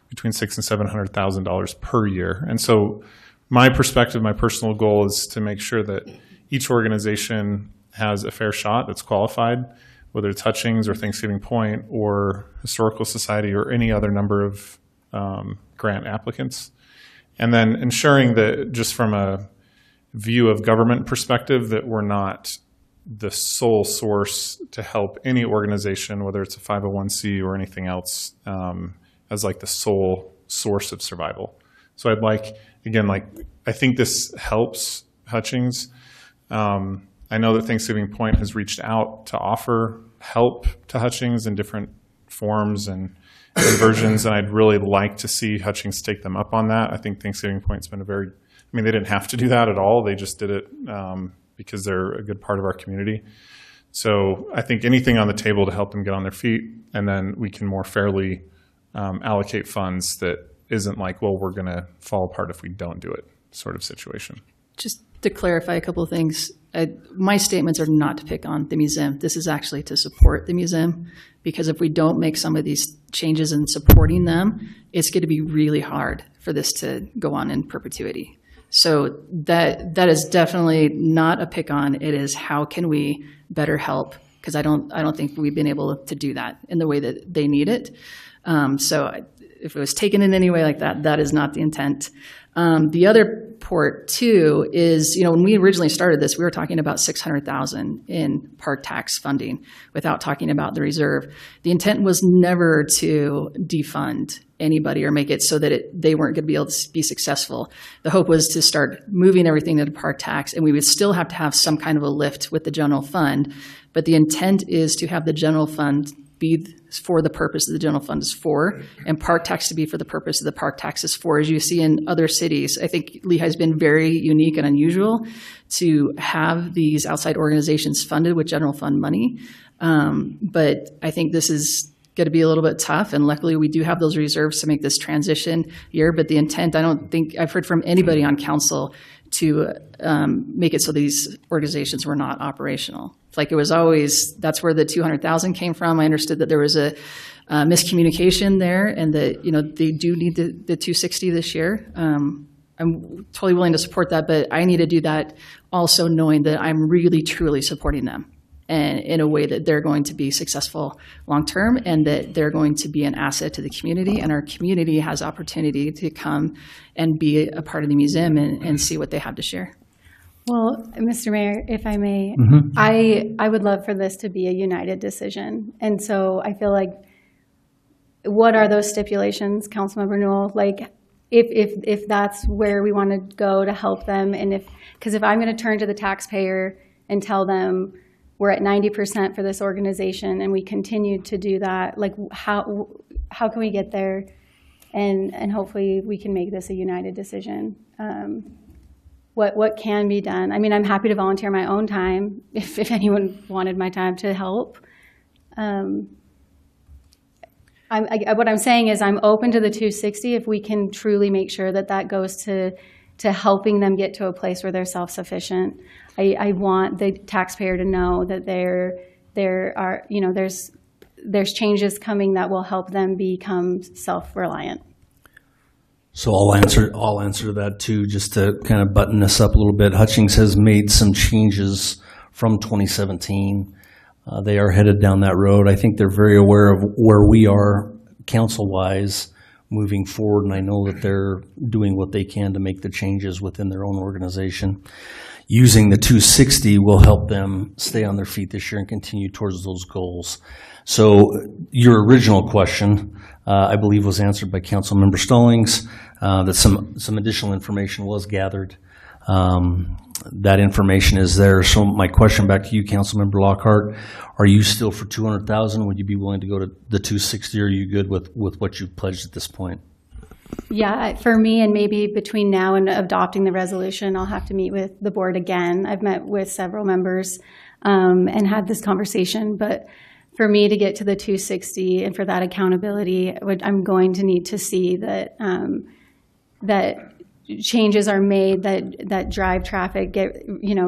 Speaker 4: between $600,000 and $700,000 per year. And so my perspective, my personal goal is to make sure that each organization has a fair shot that's qualified, whether it's Hutchings or Thanksgiving Point or Historical Society or any other number of grant applicants. And then ensuring that just from a view of government perspective that we're not the sole source to help any organization, whether it's a 501c or anything else, as like the sole source of survival. So I'd like, again, I think this helps Hutchings. I know that Thanksgiving Point has reached out to offer help to Hutchings in different forms and versions, and I'd really like to see Hutchings take them up on that. I think Thanksgiving Point's been they didn't have to do that at all. They just did it because they're a good part of our community. So I think anything on the table to help them get on their feet, and then we can more fairly allocate funds that isn't like, well, we're going to fall apart if we don't do it sort of situation.
Speaker 8: Just to clarify a couple of things, my statements are not to pick on the museum. This is actually to support the museum, because if we don't make some of these changes in supporting them, it's going to be really hard for this to go on in perpetuity. So that is definitely not a pick on. It is how can we better help, because I don't think we've been able to do that in the way that they need it. So if it was taken in any way like that, that is not the intent. The other part too is, when we originally started this, we were talking about $600,000 in park tax funding without talking about the reserve. The intent was never to defund anybody or make it so that they weren't going to be able to be successful. The hope was to start moving everything into park tax, and we would still have to have some kind of a lift with the general fund. But the intent is to have the general fund be for the purpose that the general fund is for, and park tax to be for the purpose that the park tax is for. As you see in other cities, I think Lehi has been very unique and unusual to have these outside organizations funded with general fund money. But I think this is going to be a little bit tough, and luckily we do have those reserves to make this transition year. But the intent, I don't think I've heard from anybody on council to make it so these organizations were not operational. Like it was always, that's where the 200,000 came from. I understood that there was a miscommunication there, and that, they do need the 260 this year. I'm totally willing to support that, but I need to do that also knowing that I'm really, truly supporting them, and in a way that they're going to be successful long-term, and that they're going to be an asset to the community, and our community has opportunity to come and be a part of the museum and see what they have to share.
Speaker 1: Well, Mr. Mayor, if I may, I would love for this to be a united decision. And so I feel like, what are those stipulations, Councilmember Newell? Like, if that's where we want to go to help them, and because if I'm going to turn to the taxpayer and tell them we're at 90% for this organization and we continue to do that, like how can we get there? And hopefully we can make this a united decision. What can be done? I mean, I'm happy to volunteer my own time if anyone wanted my time to help. What I'm saying is I'm open to the 260 if we can truly make sure that goes to helping them get to a place where they're self-sufficient. I want the taxpayer to know that there are there's changes coming that will help them become self-reliant.
Speaker 6: So I'll answer to that too, just to kind of button this up a little bit. Hutchings has made some changes from 2017. They are headed down that road. I think they're very aware of where we are council-wise moving forward, and I know that they're doing what they can to make the changes within their own organization. Using the 260 will help them stay on their feet this year and continue towards those goals. So your original question, I believe, was answered by Councilmember Stallings, that some additional information was gathered. That information is there. So my question back to you, Councilmember Lockhart, are you still for 200,000? Would you be willing to go to the 260? Or are you good with what you've pledged at this point?
Speaker 1: Yeah, for me, and maybe between now and adopting the resolution, I'll have to meet with the board again. I've met with several members and had this conversation, but for me to get to the 260 and for that accountability, I'm going to need to see that that changes are made that drive traffic,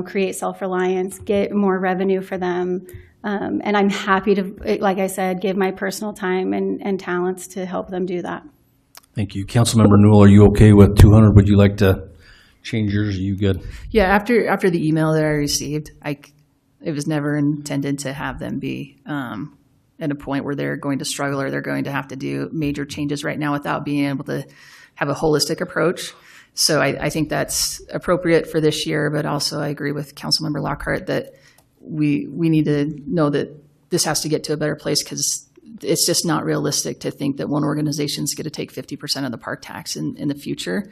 Speaker 1: create self-reliance, get more revenue for them. And I'm happy to, like I said, give my personal time and talents to help them do that.
Speaker 6: Thank you. Councilmember Newell, are you okay with 200? Would you like to change yours? Are you good?
Speaker 8: Yeah, after the email that I received, it was never intended to have them be at a point where they're going to struggle or they're going to have to do major changes right now without being able to have a holistic approach. So I think that's appropriate for this year, but also I agree with Councilmember Lockhart that we need to know that this has to get to a better place, because it's just not realistic to think that one organization is going to take 50% of the park tax in the future.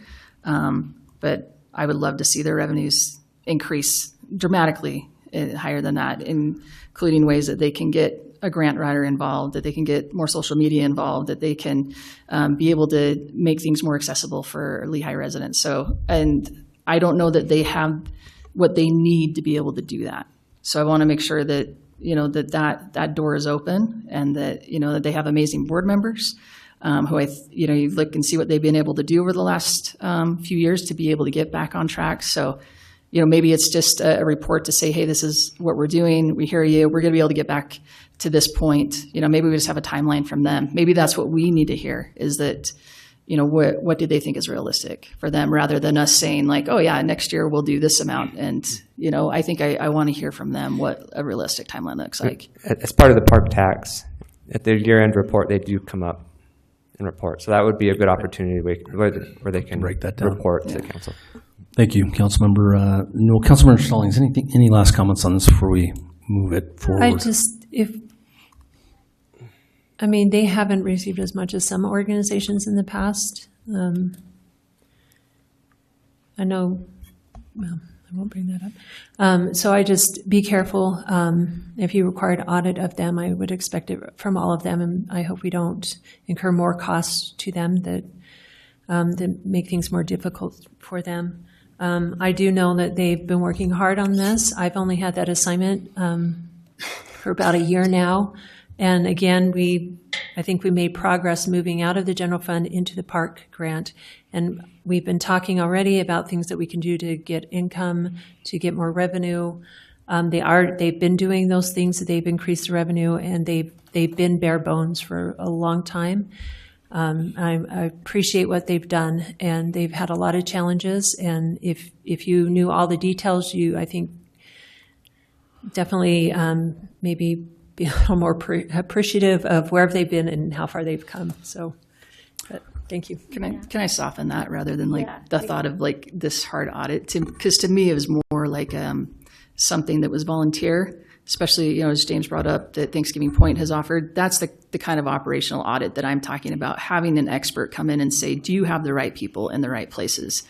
Speaker 8: But I would love to see their revenues increase dramatically higher than that, including ways that they can get a grant writer involved, that they can get more social media involved, that they can be able to make things more accessible for Lehi residents. So, and I don't know that they have what they need to be able to do that. So I want to make sure that, that door is open, and that, that they have amazing board members who you look and see what they've been able to do over the last few years to be able to get back on track. So, maybe it's just a report to say, hey, this is what we're doing. We hear you. We're going to be able to get back to this point. Maybe we just have a timeline from them. Maybe that's what we need to hear, is that, what do they think is realistic for them, rather than us saying like, oh yeah, next year we'll do this amount. And, I think I want to hear from them what a realistic timeline looks like.
Speaker 5: As part of the park tax, at their year-end report, they do come up and report. So that would be a good opportunity where they can
Speaker 6: break that down.
Speaker 5: Report to the council.
Speaker 6: Thank you, Councilmember Newell. Councilmember Stallings, any last comments on this before we move it forward?
Speaker 3: They haven't received as much as some organizations in the past. I know, well, I won't bring that up. So I just be careful. If you require an audit of them, I would expect it from all of them, and I hope we don't incur more costs to them that make things more difficult for them. I do know that they've been working hard on this. I've only had that assignment for about a year now. And again, we I think we made progress moving out of the general fund into the park grant. And we've been talking already about things that we can do to get income, to get more revenue. They've been doing those things, that they've increased the revenue, and they've been bare bones for a long time. I appreciate what they've done, and they've had a lot of challenges. And if you knew all the details, I think definitely maybe be a little more appreciative of wherever they've been and how far they've come. So, but thank you.
Speaker 8: Can I soften that rather than like
Speaker 1: Yeah,
Speaker 8: the thought of like this hard audit? Because to me, it was more like something that was volunteer, especially, as James brought up that Thanksgiving Point has offered. That's the kind of operational audit that I'm talking about, having an expert come in and say, do you have the right people in the right places?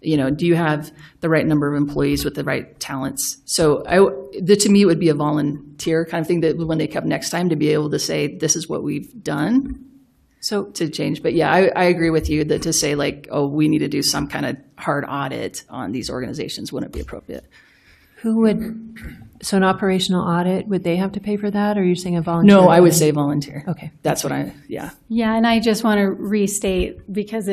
Speaker 8: Do you have the right number of employees with the right talents? So to me, it would be a volunteer kind of thing, that when they come next time, to be able to say, this is what we've done. So to change. But yeah, I agree with you that to say like, oh, we need to do some kind of hard audit on these organizations wouldn't be appropriate.
Speaker 3: So an operational audit, would they have to pay for that, or are you saying a volunteer?
Speaker 8: No, I would say volunteer.
Speaker 3: Okay.
Speaker 8: That's what yeah.
Speaker 1: Yeah, and I just want to restate, because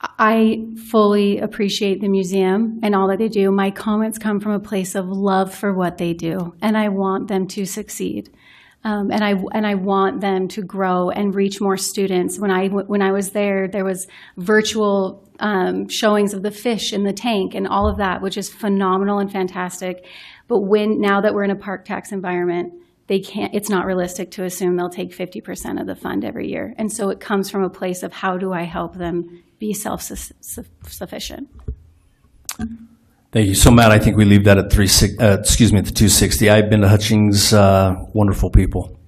Speaker 1: I fully appreciate the museum and all that they do. My comments come from a place of love for what they do, and I want them to succeed. And I want them to grow and reach more students. When I was there was virtual showings of the fish in the tank and all of that, which is phenomenal and fantastic. But now that we're in a park tax environment, it's not realistic to assume they'll take 50% of the fund every year. And so it comes from a place of, how do I help them be self-sufficient?
Speaker 6: Thank you. So, Matt, I think we leave that at the 260. I've been to Hutchings, wonderful people.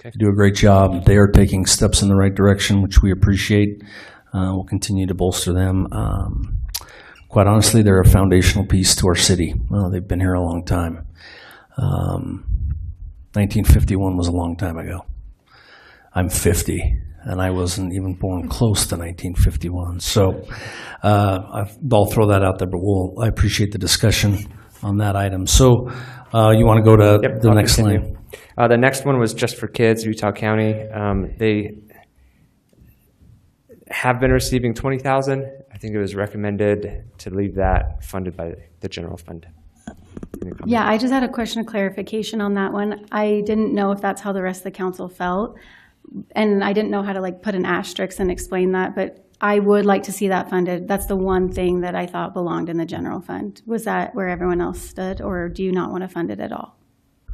Speaker 6: Okay. They do a great job. They are taking steps in the right direction, which we appreciate. We'll continue to bolster them. Quite honestly, they're a foundational piece to our city. Well, they've been here a long time. 1951 was a long time ago. I'm 50, and I wasn't even born close to 1951. So I'll throw that out there, but I appreciate the discussion on that item. So you want to go to the next line?
Speaker 5: The next one was Just for Kids, Utah County. They have been receiving $20,000. I think it was recommended to leave that funded by the general fund.
Speaker 1: Yeah, I just had a question of clarification on that one. I didn't know if that's how the rest of the council felt, and I didn't know how to put an asterisk and explain that, but I would like to see that funded. That's the one thing that I thought belonged in the general fund. Was that where everyone else stood, or do you not want to fund it at all?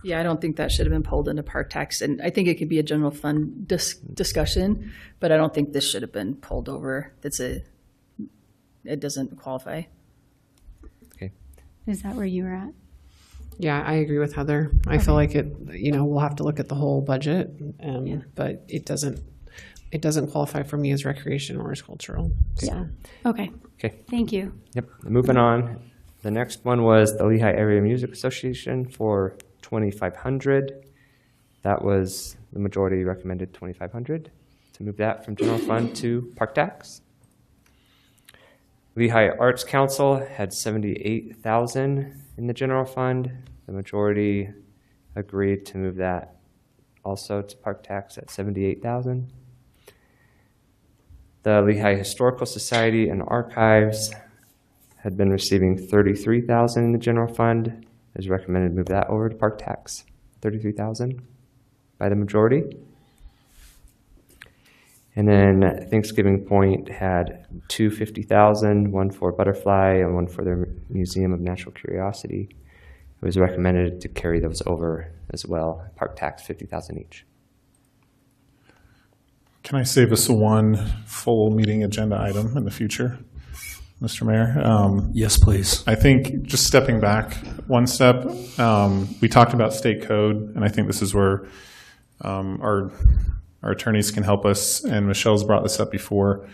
Speaker 8: Yeah, I don't think that should have been pulled into park tax, and I think it could be a general fund discussion, but I don't think this should have been pulled over. It doesn't qualify.
Speaker 5: Okay.
Speaker 1: Is that where you were at?
Speaker 9: Yeah, I agree with Heather. I feel like we'll have to look at the whole budget, but it doesn't qualify for me as recreation or as cultural. So.
Speaker 1: Yeah. Okay.
Speaker 5: Okay.
Speaker 1: Thank you.
Speaker 5: Yep. Moving on. The next one was the Lehi Area Music Association for $2,500. That was the majority recommended $2,500 to move that from general fund to park tax. Lehi Arts Council had $78,000 in the general fund. The majority agreed to move that also to park tax at $78,000. The Lehi Historical Society and Archives had been receiving $33,000 in the general fund. It was recommended to move that over to park tax, $33,000 by the majority. And then Thanksgiving Point had two $50,000, one for Butterfly and one for their Museum of Natural Curiosity. It was recommended to carry those over as well, park tax $50,000 each.
Speaker 4: Can I save us one full meeting agenda item in the future, Mr. Mayor?
Speaker 6: Yes, please.
Speaker 4: I think just stepping back one step, we talked about state code, and I think this is where our attorneys can help us, and Michelle's brought this up before.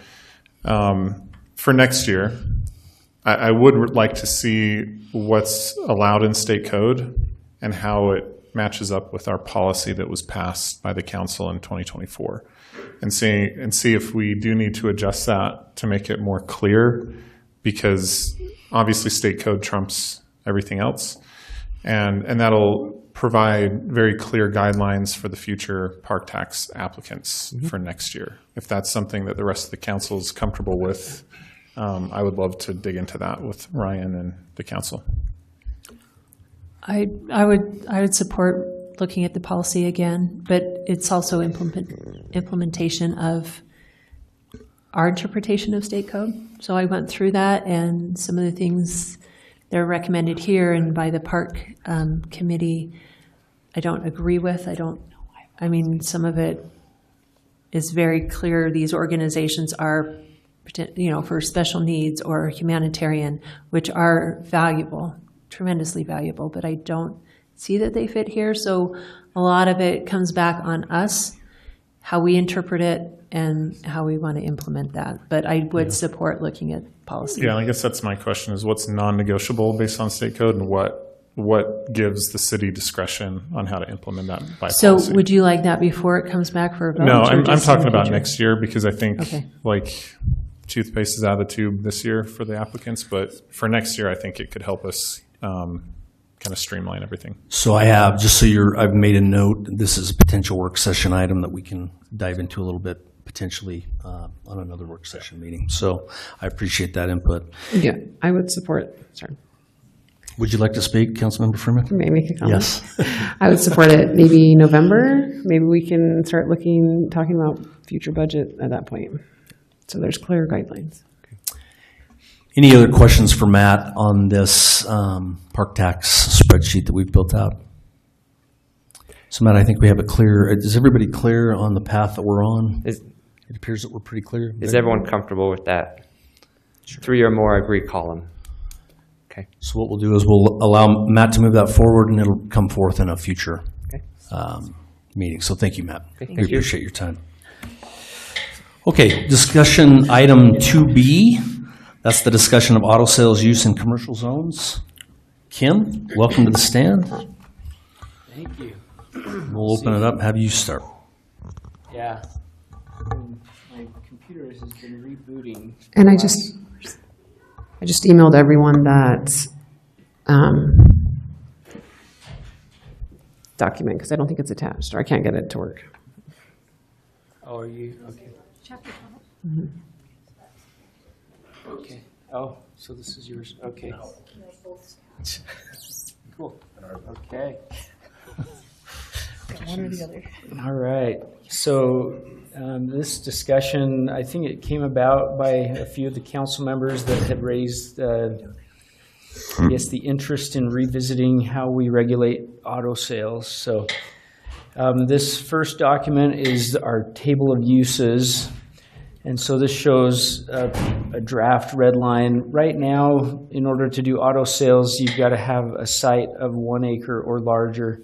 Speaker 4: For next year, I would like to see what's allowed in state code and how it matches up with our policy that was passed by the council in 2024, and see if we do need to adjust that to make it more clear, because obviously state code trumps everything else. And that'll provide very clear guidelines for the future park tax applicants for next year. If that's something that the rest of the council is comfortable with, I would love to dig into that with Ryan and the council.
Speaker 3: I would support looking at the policy again, but it's also implementation of our interpretation of state code. So I went through that, and some of the things that are recommended here and by the park committee, I don't agree with. I mean, some of it is very clear. These organizations are, for special needs or humanitarian, which are valuable, tremendously valuable, but I don't see that they fit here. So a lot of it comes back on us, how we interpret it and how we want to implement that. But I would support looking at policy.
Speaker 4: Yeah, I guess that's my question, is what's non-negotiable based on state code, and what gives the city discretion on how to implement that by
Speaker 3: So
Speaker 4: policy?
Speaker 3: would you like that before it comes back for a vote?
Speaker 4: No,
Speaker 3: or
Speaker 4: I'm
Speaker 3: just
Speaker 4: talking
Speaker 3: in the
Speaker 4: about
Speaker 3: future?
Speaker 4: next year, because I think
Speaker 3: Okay.
Speaker 4: like toothpaste is out of the tube this year for the applicants, but for next year, I think it could help us kind of streamline everything.
Speaker 6: So I have, just so I've made a note, this is a potential work session item that we can dive into a little bit, potentially on another work session meeting. So I appreciate that input.
Speaker 9: Yeah, I would support, sorry,
Speaker 6: Would you like to speak, Councilmember Freeman?
Speaker 9: may I make a comment?
Speaker 6: Yes.
Speaker 9: I would support it maybe November. Maybe we can start talking about future budget at that point. So there's clear guidelines.
Speaker 6: Any other questions for Matt on this park tax spreadsheet that we've built out? So Matt, I think we have is everybody clear on the path that we're on? It appears that we're pretty clear.
Speaker 5: Is everyone comfortable with that? Sure. 3 or more agree column. Okay.
Speaker 6: So what we'll do is we'll allow Matt to move that forward, and it'll come forth in a future meeting. So thank you, Matt.
Speaker 5: Okay,
Speaker 6: We appreciate your time. Okay, discussion item 2B. That's the discussion of auto sales use in commercial zones. Kim, welcome to the stand.
Speaker 2: Thank you.
Speaker 6: We'll open it up, have you start.
Speaker 2: Yeah. My computer has been rebooting.
Speaker 9: And I just emailed everyone that document because I don't think it's attached, or I can't get it to work.
Speaker 2: Oh, are you, okay.
Speaker 1: Chapter 12.
Speaker 9: Mm-hmm.
Speaker 2: Okay. Oh, so this is yours. Okay. Cool. Okay.
Speaker 9: One or the other.
Speaker 2: All right. So this discussion, I think it came about by a few of the council members that had raised, I guess, the interest in revisiting how we regulate auto sales. So this first document is our table of uses. And so this shows a draft red line. Right now, in order to do auto sales, you've got to have a site of 1 acre or larger.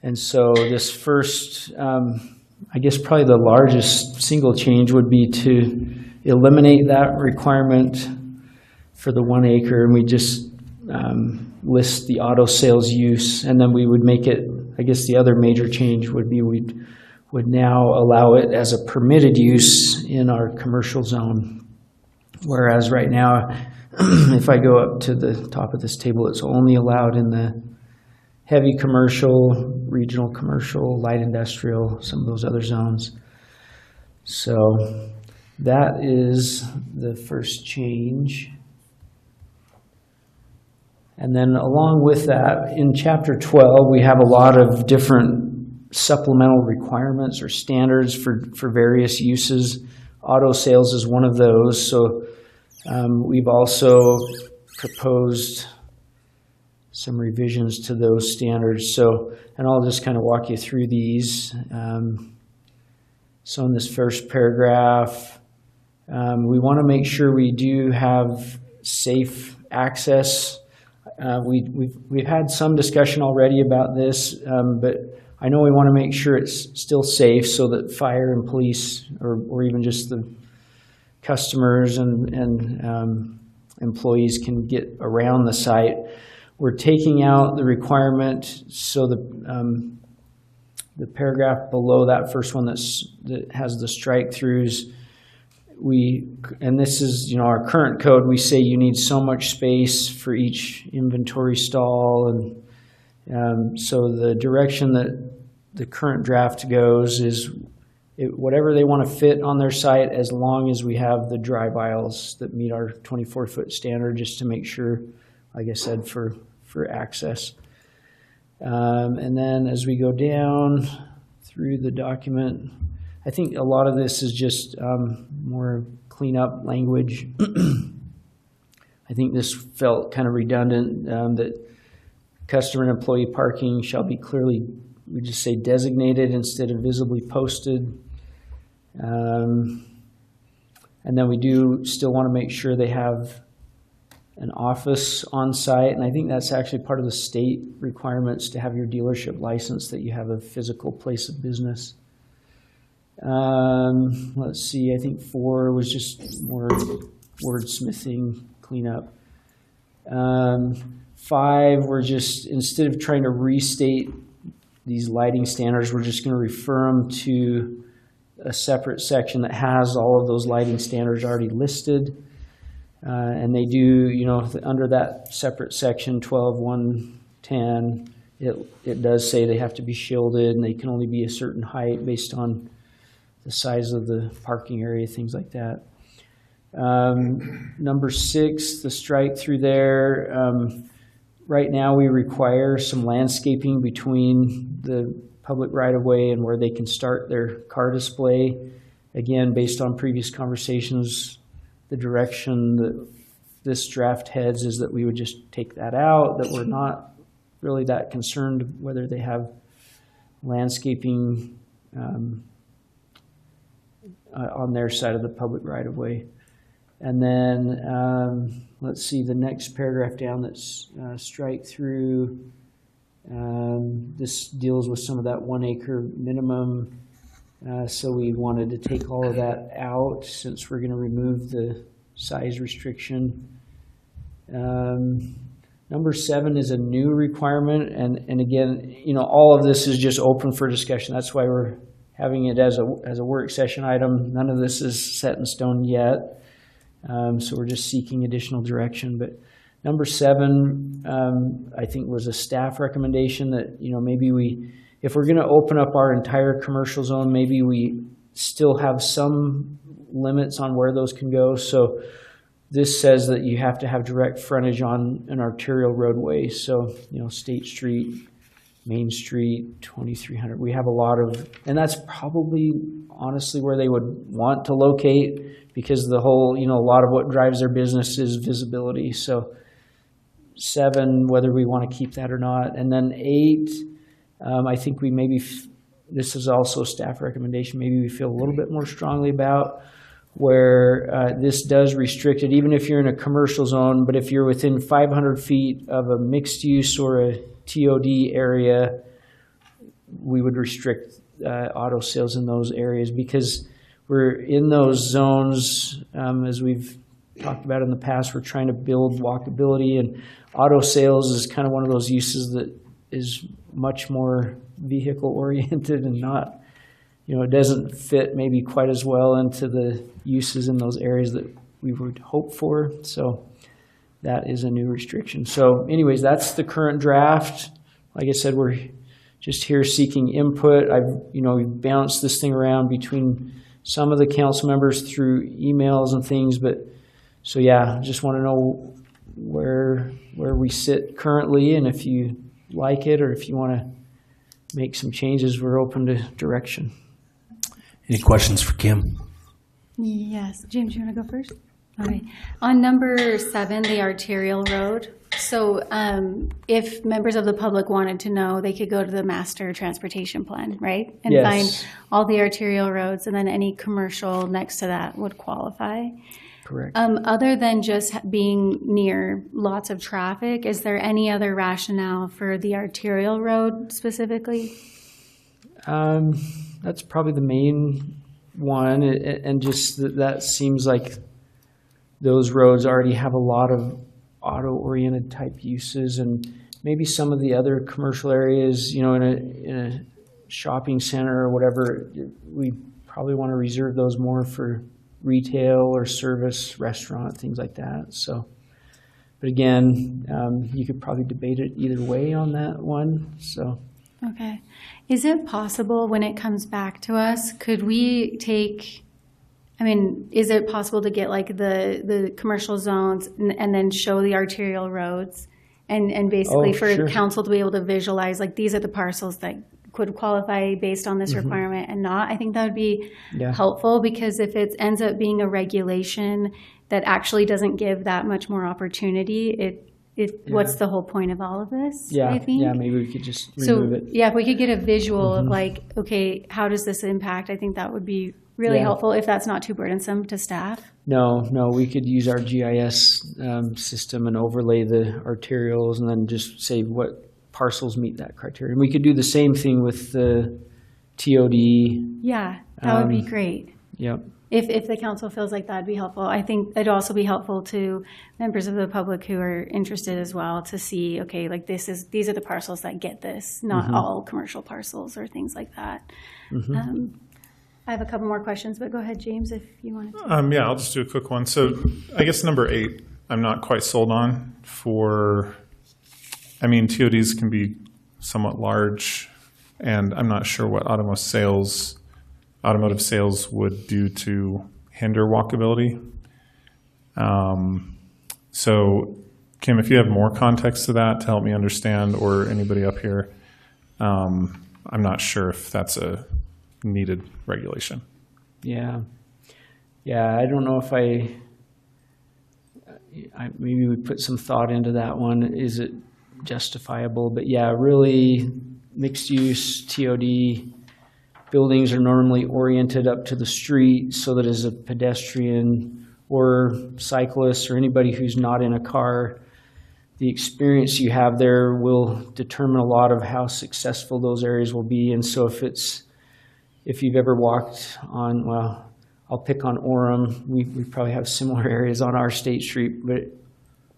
Speaker 2: And so this first, I guess probably the largest single change would be to eliminate that requirement for the 1 acre, and we just list the auto sales use, and then we would make it, I guess the other major change would be we would now allow it as a permitted use in our commercial zone. Whereas right now, if I go up to the top of this table, it's only allowed in the heavy commercial, regional commercial, light industrial, some of those other zones. So that is the first change. And then along with that, in Chapter 12, we have a lot of different supplemental requirements or standards for various uses. Auto sales is one of those. So we've also proposed some revisions to those standards. So, and I'll just kind of walk you through these. So in this first paragraph, we want to make sure we do have safe access. We've had some discussion already about this, but I know we want to make sure it's still safe so that fire and police, or even just the customers and employees can get around the site. We're taking out the requirement, so the paragraph below that first one that has the strike throughs. And this is, our current code, we say you need so much space for each inventory stall, So the direction that the current draft goes is whatever they want to fit on their site, as long as we have the drive aisles that meet our 24-foot standard, just to make sure, like I said, for access. And then as we go down through the document, I think a lot of this is just more cleanup language. I think this felt kind of redundant, that customer and employee parking shall be clearly, we just say designated instead of visibly posted. And then we do still want to make sure they have an office on site. And I think that's actually part of the state requirements to have your dealership license, that you have a physical place of business. Let's see, I think 4 was just more wordsmithing cleanup. 5, we're just, instead of trying to restate these lighting standards, we're just going to refer them to a separate section that has all of those lighting standards already listed. And they do, under that separate section 12.1.10, it does say they have to be shielded and they can only be a certain height based on the size of the parking area, things like that. Number 6, the strike through there. Right now we require some landscaping between the public right-of-way and where they can start their car display. Again, based on previous conversations, the direction that this draft heads is that we would just take that out, that we're not really that concerned whether they have landscaping on their side of the public right-of-way. And then, let's see, the next paragraph down, that's strike through. This deals with some of that 1 acre minimum. So we wanted to take all of that out since we're going to remove the size restriction. Number 7 is a new requirement. And again, all of this is just open for discussion. That's why we're having it as a work session item. None of this is set in stone yet. So we're just seeking additional direction. But number 7, I think, was a staff recommendation that, maybe if we're going to open up our entire commercial zone, maybe we still have some limits on where those can go. So this says that you have to have direct frontage on an arterial roadway. So, State Street, Main Street, 2300. We have a lot of, and that's probably honestly where they would want to locate, because the whole, a lot of what drives their business is visibility. So 7, whether we want to keep that or not. And then 8, I think we maybe, this is also a staff recommendation, maybe we feel a little bit more strongly about, where this does restrict it, even if you're in a commercial zone, but if you're within 500 feet of a mixed use or a TOD area, we would restrict auto sales in those areas, because we're in those zones, as we've talked about in the past, we're trying to build walkability, and auto sales is kind of one of those uses that is much more vehicle oriented and not, it doesn't fit maybe quite as well into the uses in those areas that we would hope for. So that is a new restriction. So anyways, that's the current draft. Like I said, we're just here seeking input. We've bounced this thing around between some of the council members through emails and things, but so yeah, just want to know where we sit currently, and if you like it or if you want to make some changes, we're open to direction.
Speaker 6: Any questions for Kim?
Speaker 1: Yes. James, you want to go first? All right. On number 7, the arterial road. So if members of the public wanted to know, they could go to the master transportation plan, right? And
Speaker 2: Yes.
Speaker 1: find all the arterial roads, and then any commercial next to that would qualify.
Speaker 2: Correct.
Speaker 1: Other than just being near lots of traffic, is there any other rationale for the arterial road specifically?
Speaker 2: That's probably the main one, and just that seems like those roads already have a lot of auto-oriented type uses, and maybe some of the other commercial areas, in a shopping center or whatever, we probably want to reserve those more for retail or service, restaurant, things like that. So But again, you could probably debate it either way on that one, so.
Speaker 1: Okay. Is it possible when it comes back to us, could we take, I mean, is it possible to get like the commercial zones and then show the arterial roads? And basically for
Speaker 2: sure.
Speaker 1: council to be able to visualize, like, these are the parcels that could qualify based on this requirement and not? I think that would be helpful, because if it ends up being a regulation that actually doesn't give that much more opportunity, what's the whole point of all of this?
Speaker 2: Yeah,
Speaker 1: I think?
Speaker 2: yeah, maybe we could just remove it.
Speaker 1: Yeah, if we could get a visual of like, okay, how does this impact? I think that would be really helpful if that's not too burdensome to staff.
Speaker 2: No, we could use our GIS system and overlay the arterials and then just say what parcels meet that criteria. And we could do the same thing with the TOD.
Speaker 1: Yeah, that would be great.
Speaker 2: Yep.
Speaker 1: If the council feels like that'd be helpful. I think it'd also be helpful to members of the public who are interested as well to see, okay, like these are the parcels that get this, not all commercial parcels or things like that. I have a couple more questions, but go ahead, James, if you wanted to.
Speaker 4: Yeah, I'll just do a quick one. So I guess number 8, I'm not quite sold on TODs can be somewhat large, and I'm not sure what automotive sales would do to hinder walkability. So Kim, if you have more context to that to help me understand, or anybody up here, I'm not sure if that's a needed regulation.
Speaker 2: Yeah, I don't know if I maybe we put some thought into that one. Is it justifiable? But yeah, really mixed use TOD buildings are normally oriented up to the street so that as a pedestrian or cyclist or anybody who's not in a car, the experience you have there will determine a lot of how successful those areas will be. And so if you've ever walked on, well, I'll pick on Orem. We probably have similar areas on our State Street, but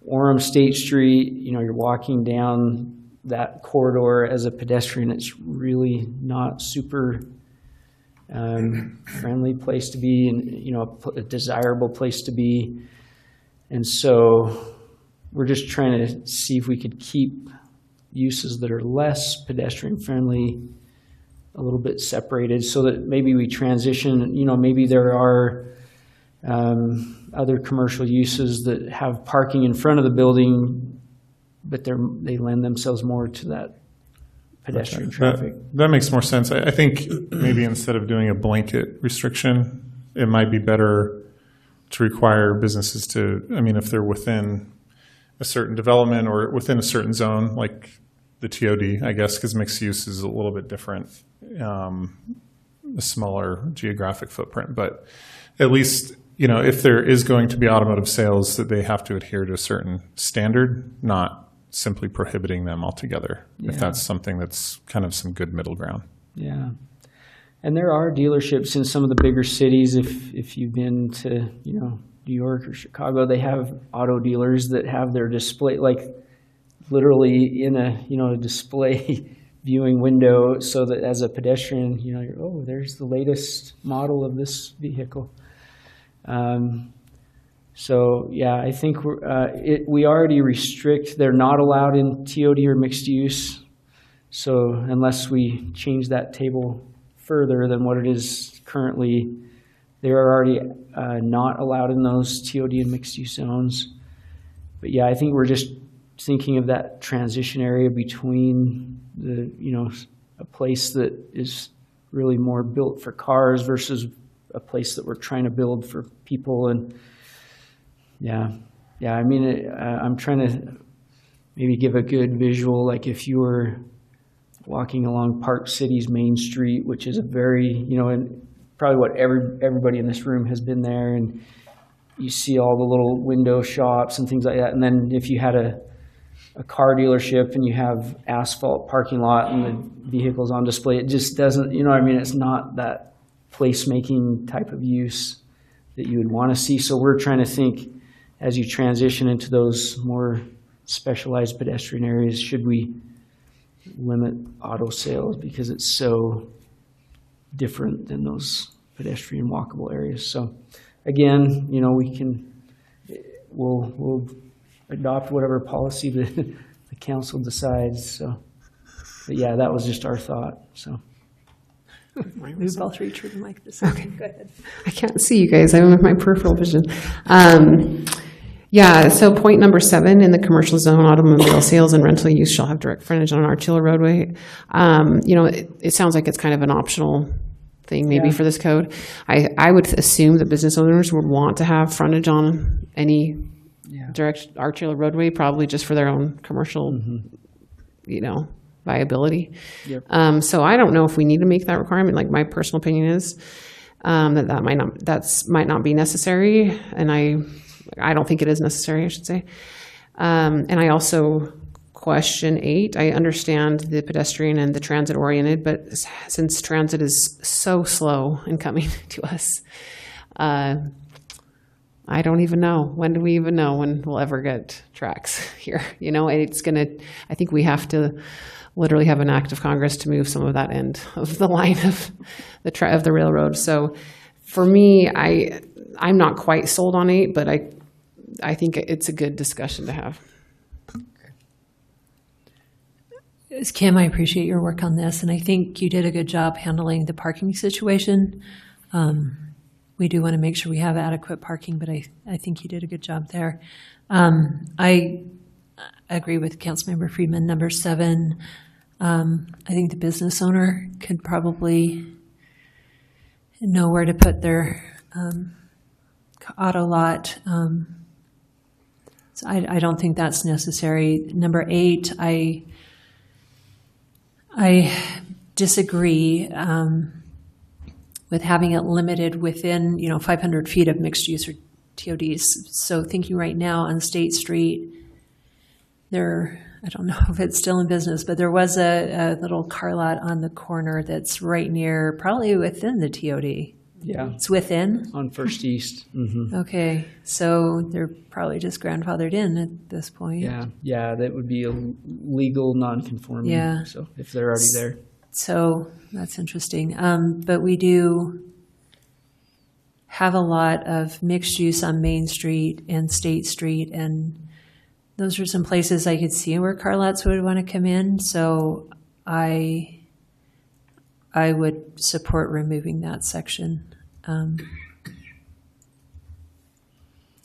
Speaker 2: Orem State Street, you're walking down that corridor as a pedestrian. It's really not super friendly place to be, and a desirable place to be. And so we're just trying to see if we could keep uses that are less pedestrian friendly a little bit separated, so that maybe we transition. Maybe there are other commercial uses that have parking in front of the building, but they lend themselves more to that pedestrian traffic.
Speaker 4: That makes more sense. I think maybe instead of doing a blanket restriction, it might be better to require businesses to, if they're within a certain development or within a certain zone, like the TOD, I guess, because mixed use is a little bit different, a smaller geographic footprint. But at least, if there is going to be automotive sales, that they have to adhere to a certain standard, not simply prohibiting them altogether, if that's something that's kind of some good middle ground. Yeah.
Speaker 2: And there are dealerships in some of the bigger cities. If you've been to, New York or Chicago, they have auto dealers that have their display, like literally in a display viewing window, so that as a pedestrian, you're, there's the latest model of this vehicle. So yeah, I think we already restrict. They're not allowed in TOD or mixed use. So unless we change that table further than what it is currently, they are already not allowed in those TOD and mixed use zones. But yeah, I think we're just thinking of that transition area between the a place that is really more built for cars versus a place that we're trying to build for people. And I'm trying to maybe give a good visual, like if you were walking along Park City's Main Street, which is a very, and probably what everybody in this room has been there, and you see all the little window shops and things like that. And then if you had a car dealership and you have asphalt parking lot and the vehicles on display, it just doesn't, it's not that placemaking type of use that you would want to see. So we're trying to think, as you transition into those more specialized pedestrian areas, should we limit auto sales because it's so different than those pedestrian walkable areas? So again, we'll adopt whatever policy the council decides, so. But yeah, that was just our thought, so.
Speaker 3: We both reach for the mic this time. Go ahead.
Speaker 9: I can't see you guys. I'm with my peripheral vision. Yeah, so point number 7, in the commercial zone, automobile sales and rental use shall have direct frontage on an arterial roadway. It sounds like it's kind of an optional thing maybe for this code. I would assume that business owners would want to have frontage on any direct arterial roadway, probably just for their own commercial, viability.
Speaker 2: Yep.
Speaker 9: So I don't know if we need to make that requirement. Like, my personal opinion is that might not be necessary, and I don't think it is necessary, I should say. And I also question 8. I understand the pedestrian and the transit oriented, but since transit is so slow in coming to us, I don't even know. When do we even know when we'll ever get tracks here? I think we have to literally have an act of Congress to move some of that end of the line of the railroad. So for me, I'm not quite sold on 8, but I think it's a good discussion to have.
Speaker 3: Kim, I appreciate your work on this, and I think you did a good job handling the parking situation. We do want to make sure we have adequate parking, but I think you did a good job there. I agree with Councilmember Friedman. Number 7, I think the business owner could probably know where to put their auto lot. So I don't think that's necessary. Number 8, I disagree with having it limited within 500 feet of mixed use or TODs. So thinking right now on State Street, I don't know if it's still in business, but there was a little car lot on the corner that's right near, probably within the TOD.
Speaker 2: Yeah.
Speaker 3: It's within?
Speaker 2: On First East. Mm-hmm.
Speaker 3: Okay, so they're probably just grandfathered in at this point.
Speaker 2: Yeah, that would be a legal non-conforming.
Speaker 3: Yeah.
Speaker 2: So if they're already there.
Speaker 3: So that's interesting. But we do have a lot of mixed use on Main Street and State Street, and those are some places I could see where car lots would want to come in. So I would support removing that section.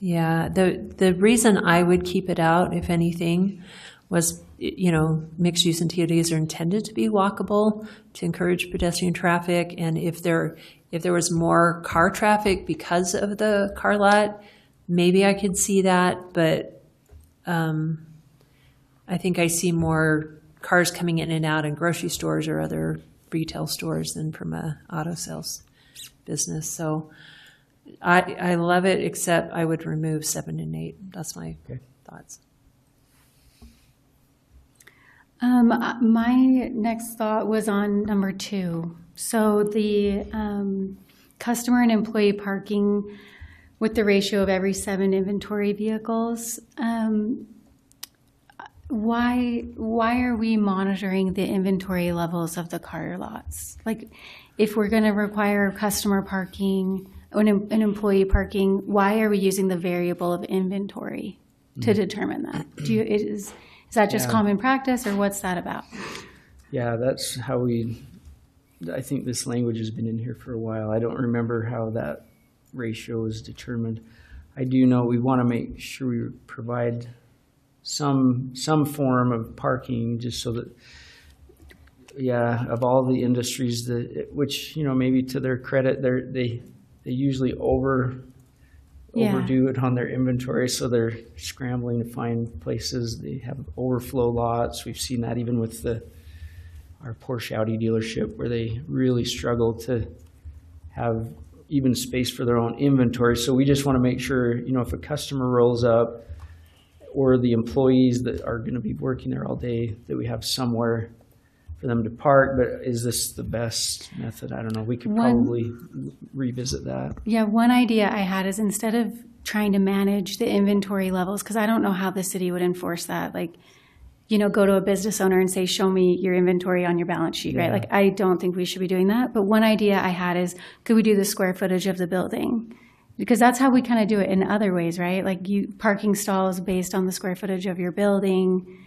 Speaker 3: The reason I would keep it out, if anything, was mixed use and TODs are intended to be walkable to encourage pedestrian traffic, and if there was more car traffic because of the car lot, maybe I could see that, but I think I see more cars coming in and out in grocery stores or other retail stores than from a auto sales business. So I love it, except I would remove 7 and 8. That's my thoughts.
Speaker 1: My next thought was on number 2. So the customer and employee parking with the ratio of every 7 inventory vehicles. Why are we monitoring the inventory levels of the car lots? Like, if we're going to require customer parking and employee parking, why are we using the variable of inventory to determine that? Is that just common practice, or what's that about?
Speaker 2: Yeah, that's how I think this language has been in here for a while. I don't remember how that ratio is determined. I do know we want to make sure we provide some form of parking, just so that, of all the industries which maybe to their credit, they usually overdo it on their inventory, so they're scrambling to find places. They have overflow lots. We've seen that even with our Porsche Audi dealership, where they really struggle to have even space for their own inventory. So we just want to make sure, if a customer rolls up, or the employees that are going to be working there all day, that we have somewhere for them to park. But is this the best method? I don't know. We could probably revisit that.
Speaker 1: Yeah, one idea I had is, instead of trying to manage the inventory levels, because I don't know how the city would enforce that, like, go to a business owner and say, show me your inventory on your balance sheet, right? Like, I don't think we should be doing that. But one idea I had is, could we do the square footage of the building? Because that's how we kind of do it in other ways, right? Like parking stalls based on the square footage of your building,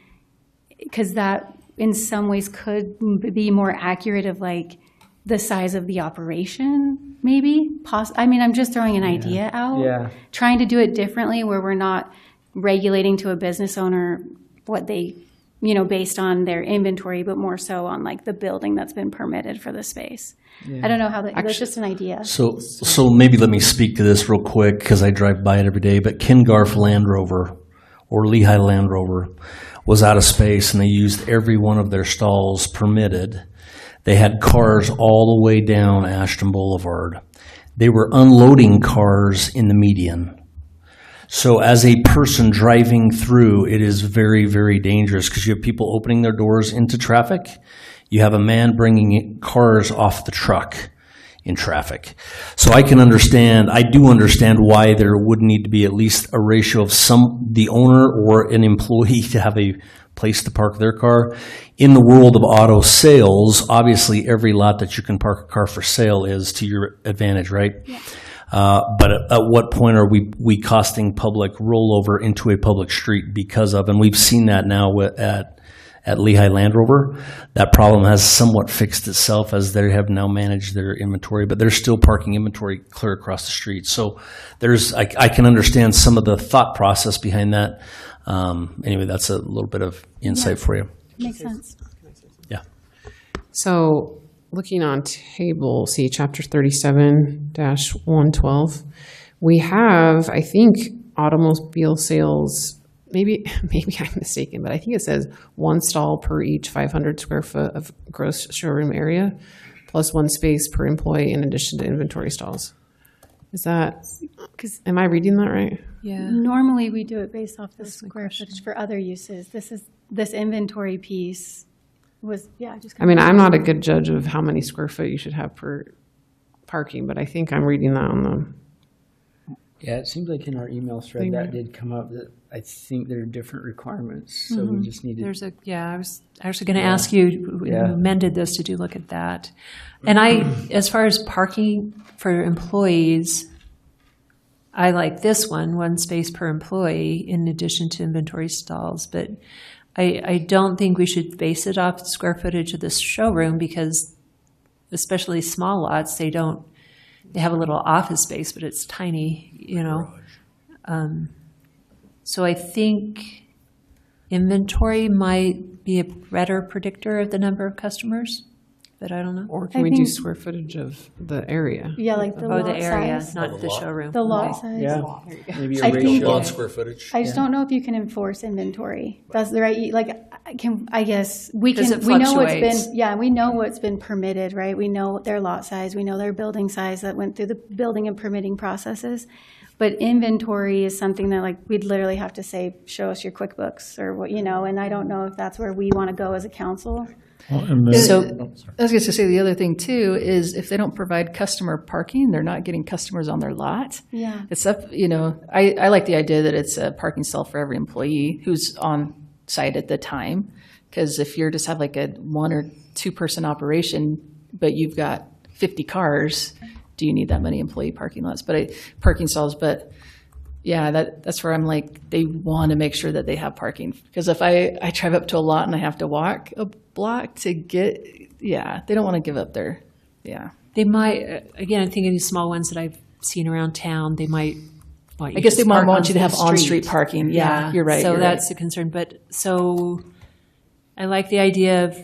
Speaker 1: because that in some ways could be more accurate of like the size of the operation, maybe. I mean, I'm just throwing an idea out.
Speaker 2: Yeah.
Speaker 1: Trying to do it differently where we're not regulating to a business owner what they, based on their inventory, but more so on like the building that's been permitted for the space. Yeah. I don't know how that's just an idea.
Speaker 6: So maybe let me speak to this real quick because I drive by it every day. But Kingarf Land Rover or Lehi Land Rover was out of space, and they used every one of their stalls permitted. They had cars all the way down Ashton Boulevard. They were unloading cars in the median. So as a person driving through, it is very, very dangerous because you have people opening their doors into traffic. You have a man bringing cars off the truck in traffic. So I do understand why there would need to be at least a ratio of the owner or an employee to have a place to park their car. In the world of auto sales, obviously every lot that you can park a car for sale is to your advantage, right? Yeah. But at what point are we costing public rollover into a public street because of, and we've seen that now at Lehi Land Rover, that problem has somewhat fixed itself as they have now managed their inventory, but they're still parking inventory clear across the street. So I can understand some of the thought process behind that. Anyway, that's a little bit of insight for you.
Speaker 1: Makes sense.
Speaker 6: Yeah.
Speaker 9: So looking on table C, chapter 37-112, we have, I think, automobile sales. Maybe I'm mistaken, but I think it says one stall per each 500 square foot of gross showroom area, plus one space per employee in addition to inventory stalls. Am I reading that right?
Speaker 3: Yeah.
Speaker 1: Normally we do it based off the square footage for other uses. This inventory piece was,
Speaker 9: I'm not a good judge of how many square foot you should have per parking, but I think I'm reading that on the.
Speaker 2: Yeah, it seems like in our email thread that did come up that I think there are different requirements, so we just need to.
Speaker 3: I was actually going to ask you who amended this to look at that. And as far as parking for employees, I like this one space per employee in addition to inventory stalls, but I don't think we should base it off the square footage of this showroom because especially small lots, they have a little office space, but it's tiny, So I think inventory might be a better predictor of the number of customers, but I don't know.
Speaker 9: Or can we do square footage of the area?
Speaker 1: Yeah, like the lot
Speaker 3: the area,
Speaker 1: size.
Speaker 3: not the showroom.
Speaker 1: The lot size.
Speaker 2: Yeah, maybe a
Speaker 1: I think-
Speaker 2: ratio.
Speaker 6: Square footage.
Speaker 1: I just don't know if you can enforce inventory. That's the right, I guess we
Speaker 3: Because
Speaker 1: can,
Speaker 3: it
Speaker 1: we know
Speaker 3: fluctuates.
Speaker 1: we know what's been permitted, right? We know their lot size, we know their building size that went through the building and permitting processes. But inventory is something that we'd literally have to say, show us your QuickBooks or what, and I don't know if that's where we want to go as a council.
Speaker 8: I was going to say the other thing too is if they don't provide customer parking, they're not getting customers on their lot.
Speaker 1: Yeah.
Speaker 8: It's up, I like the idea that it's a parking stall for every employee who's on site at the time. Because if you're just have a 1 or 2 person operation, but you've got 50 cars, do you need that many employee parking stalls? But yeah, that's where I'm they want to make sure that they have parking. Because if I drive up to a lot and I have to walk a block to get, they don't want to give up their,
Speaker 3: They might, again, I'm thinking of these small ones that I've seen around town, they might want you
Speaker 8: I guess
Speaker 3: to
Speaker 8: they might
Speaker 3: park
Speaker 8: want you to
Speaker 3: the
Speaker 8: have
Speaker 3: street.
Speaker 8: on-street parking. Yeah, you're right.
Speaker 3: So
Speaker 8: you're
Speaker 3: that's
Speaker 8: right.
Speaker 3: the concern. But so I like the idea of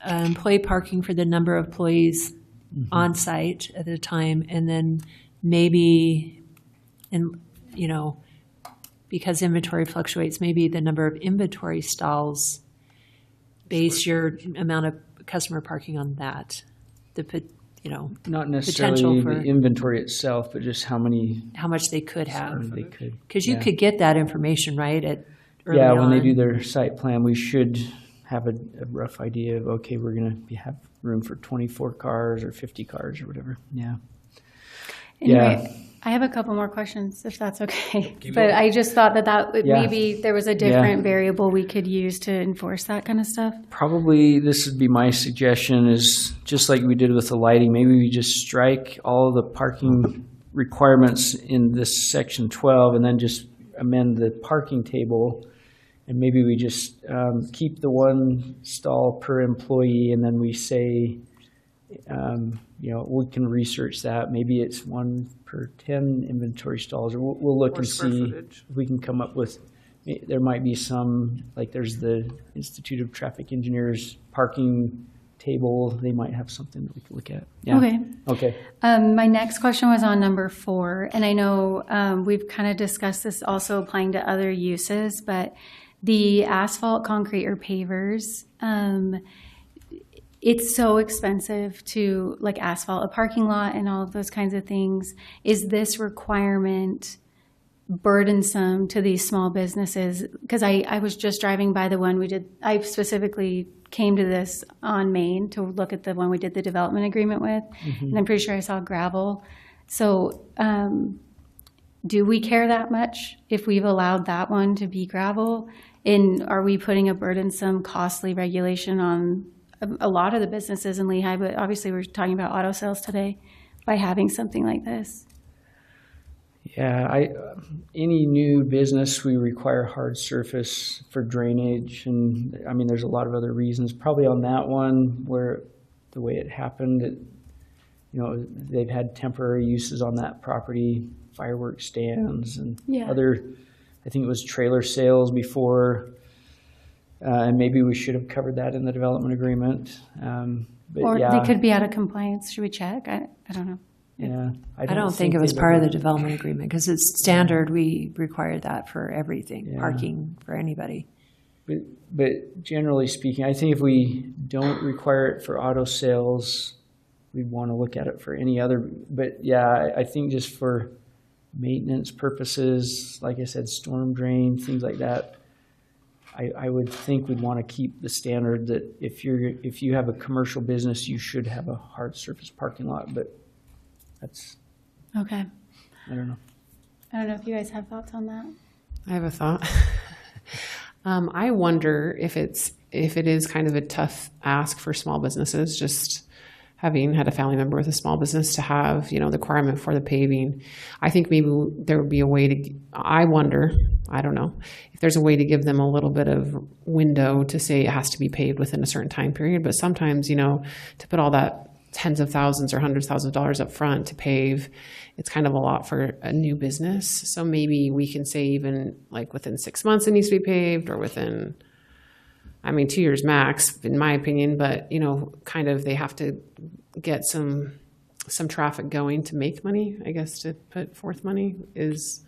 Speaker 3: employee parking for the number of employees on site at a time, and then maybe, because inventory fluctuates, maybe the number of inventory stalls, base your amount of customer parking on that.
Speaker 2: Not
Speaker 3: potential
Speaker 2: necessarily
Speaker 3: for-
Speaker 2: the inventory itself, but just how
Speaker 3: much they could have.
Speaker 2: they could.
Speaker 3: Because you could get that information, right? Early
Speaker 2: Yeah, when they
Speaker 3: on.
Speaker 2: do their site plan, we should have a rough idea of, okay, we're going to have room for 24 cars or 50 cars or whatever. Yeah.
Speaker 1: Anyway, I have a couple more questions, if that's okay. But I just thought that maybe there was a different variable we could use to enforce that kind of stuff.
Speaker 2: Probably this would be my suggestion is just like we did with the lighting, maybe we just strike all the parking requirements in this section 12 and then just amend the parking table. And maybe we just keep the one stall per employee, and then we say, we can research that. Maybe it's 1 per 10 inventory stalls, or we'll look and see if we can come up with, there might be some, like there's the Institute of Traffic Engineers parking table. They might have something that we could look at. Yeah. Okay.
Speaker 1: My next question was on number 4, and I know we've kind of discussed this also applying to other uses, but the asphalt, concrete, or pavers, it's so expensive to like asphalt a parking lot and all of those kinds of things. Is this requirement burdensome to these small businesses? Because I was just driving by the one we did. I specifically came to this on Main to look at the one we did the development agreement with, and I'm pretty sure I saw gravel. So do we care that much if we've allowed that one to be gravel? And are we putting a burdensome, costly regulation on a lot of the businesses in Lehi? But obviously we're talking about auto sales today by having something like this.
Speaker 2: Yeah, any new business, we require hard surface for drainage. And I mean, there's a lot of other reasons. Probably on that one where the way it happened, they've had temporary uses on that property, fireworks stands and other, I think it was trailer sales before. And maybe we should have covered that in the development agreement.
Speaker 1: Or they could be out of compliance. Should we check? I don't know.
Speaker 2: Yeah,
Speaker 3: I don't think it was part of the development agreement because it's standard. We require that for everything, parking for anybody.
Speaker 2: But generally speaking, I think if we don't require it for auto sales, we'd want to look at it for any other. But yeah, I think just for maintenance purposes, like I said, storm drain, things like that, I would think we'd want to keep the standard that if you have a commercial business, you should have a hard surface parking lot. But that's
Speaker 1: okay.
Speaker 2: I don't know.
Speaker 1: I don't know if you guys have thoughts on that.
Speaker 9: I have a thought. I wonder if it is kind of a tough ask for small businesses, just having had a family member with a small business, to have, the requirement for the paving. I think maybe there would be a way to, I don't know, if there's a way to give them a little bit of window to say it has to be paved within a certain time period. But sometimes, to put all that tens of thousands or hundreds of thousands of dollars up front to pave, it's kind of a lot for a new business. So maybe we can say even like within 6 months it needs to be paved, or within, 2 years max, in my opinion. But, kind of they have to get some traffic going to make money, I guess, to put forth money is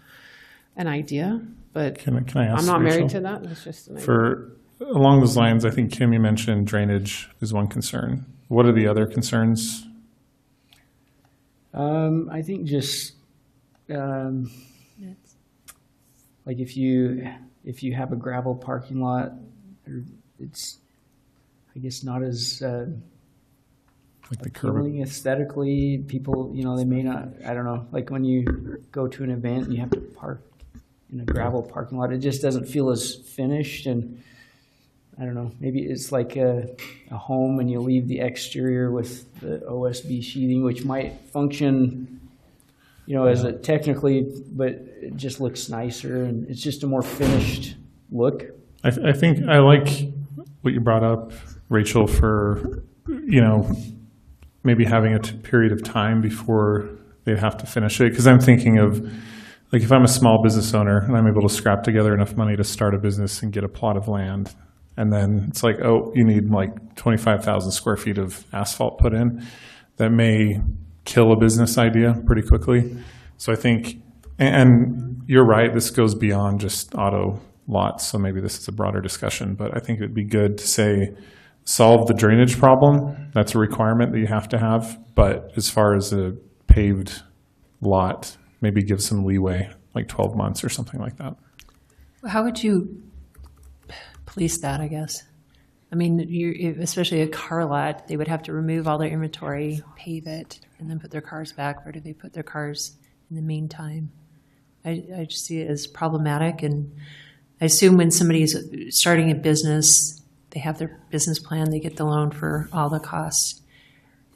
Speaker 9: an idea. But
Speaker 4: can I ask
Speaker 9: I'm not
Speaker 4: Rachel?
Speaker 9: married to that. It's just an idea.
Speaker 4: Along those lines, I think, Kim, you mentioned drainage is one concern. What are the other concerns?
Speaker 2: I think just like if you have a gravel parking lot, it's, I guess, not as
Speaker 4: Like the curb.
Speaker 2: appealing aesthetically. People, they may not, I don't know, like when you go to an event and you have to park in a gravel parking lot, it just doesn't feel as finished. And I don't know, maybe it's like a home and you leave the exterior with the OSB sheathing, which might function, as a technically, but it just looks nicer and it's just a more finished look.
Speaker 4: I think I like what you brought up, Rachel, for, maybe having a period of time before they have to finish it. Because I'm thinking of, like, if I'm a small business owner and I'm able to scrap together enough money to start a business and get a plot of land, and then it's like, oh, you need like 25,000 square feet of asphalt put in, that may kill a business idea pretty quickly. So I think, and you're right, this goes beyond just auto lots, so maybe this is a broader discussion, but I think it would be good to say, solve the drainage problem. That's a requirement that you have to have. But as far as a paved lot, maybe give some leeway, like 12 months or something like that.
Speaker 3: How would you police that, I guess? Especially a car lot, they would have to remove all their inventory, pave it, and then put their cars back. Where do they put their cars in the meantime? I just see it as problematic. And I assume when somebody's starting a business, they have their business plan, they get the loan for all the costs,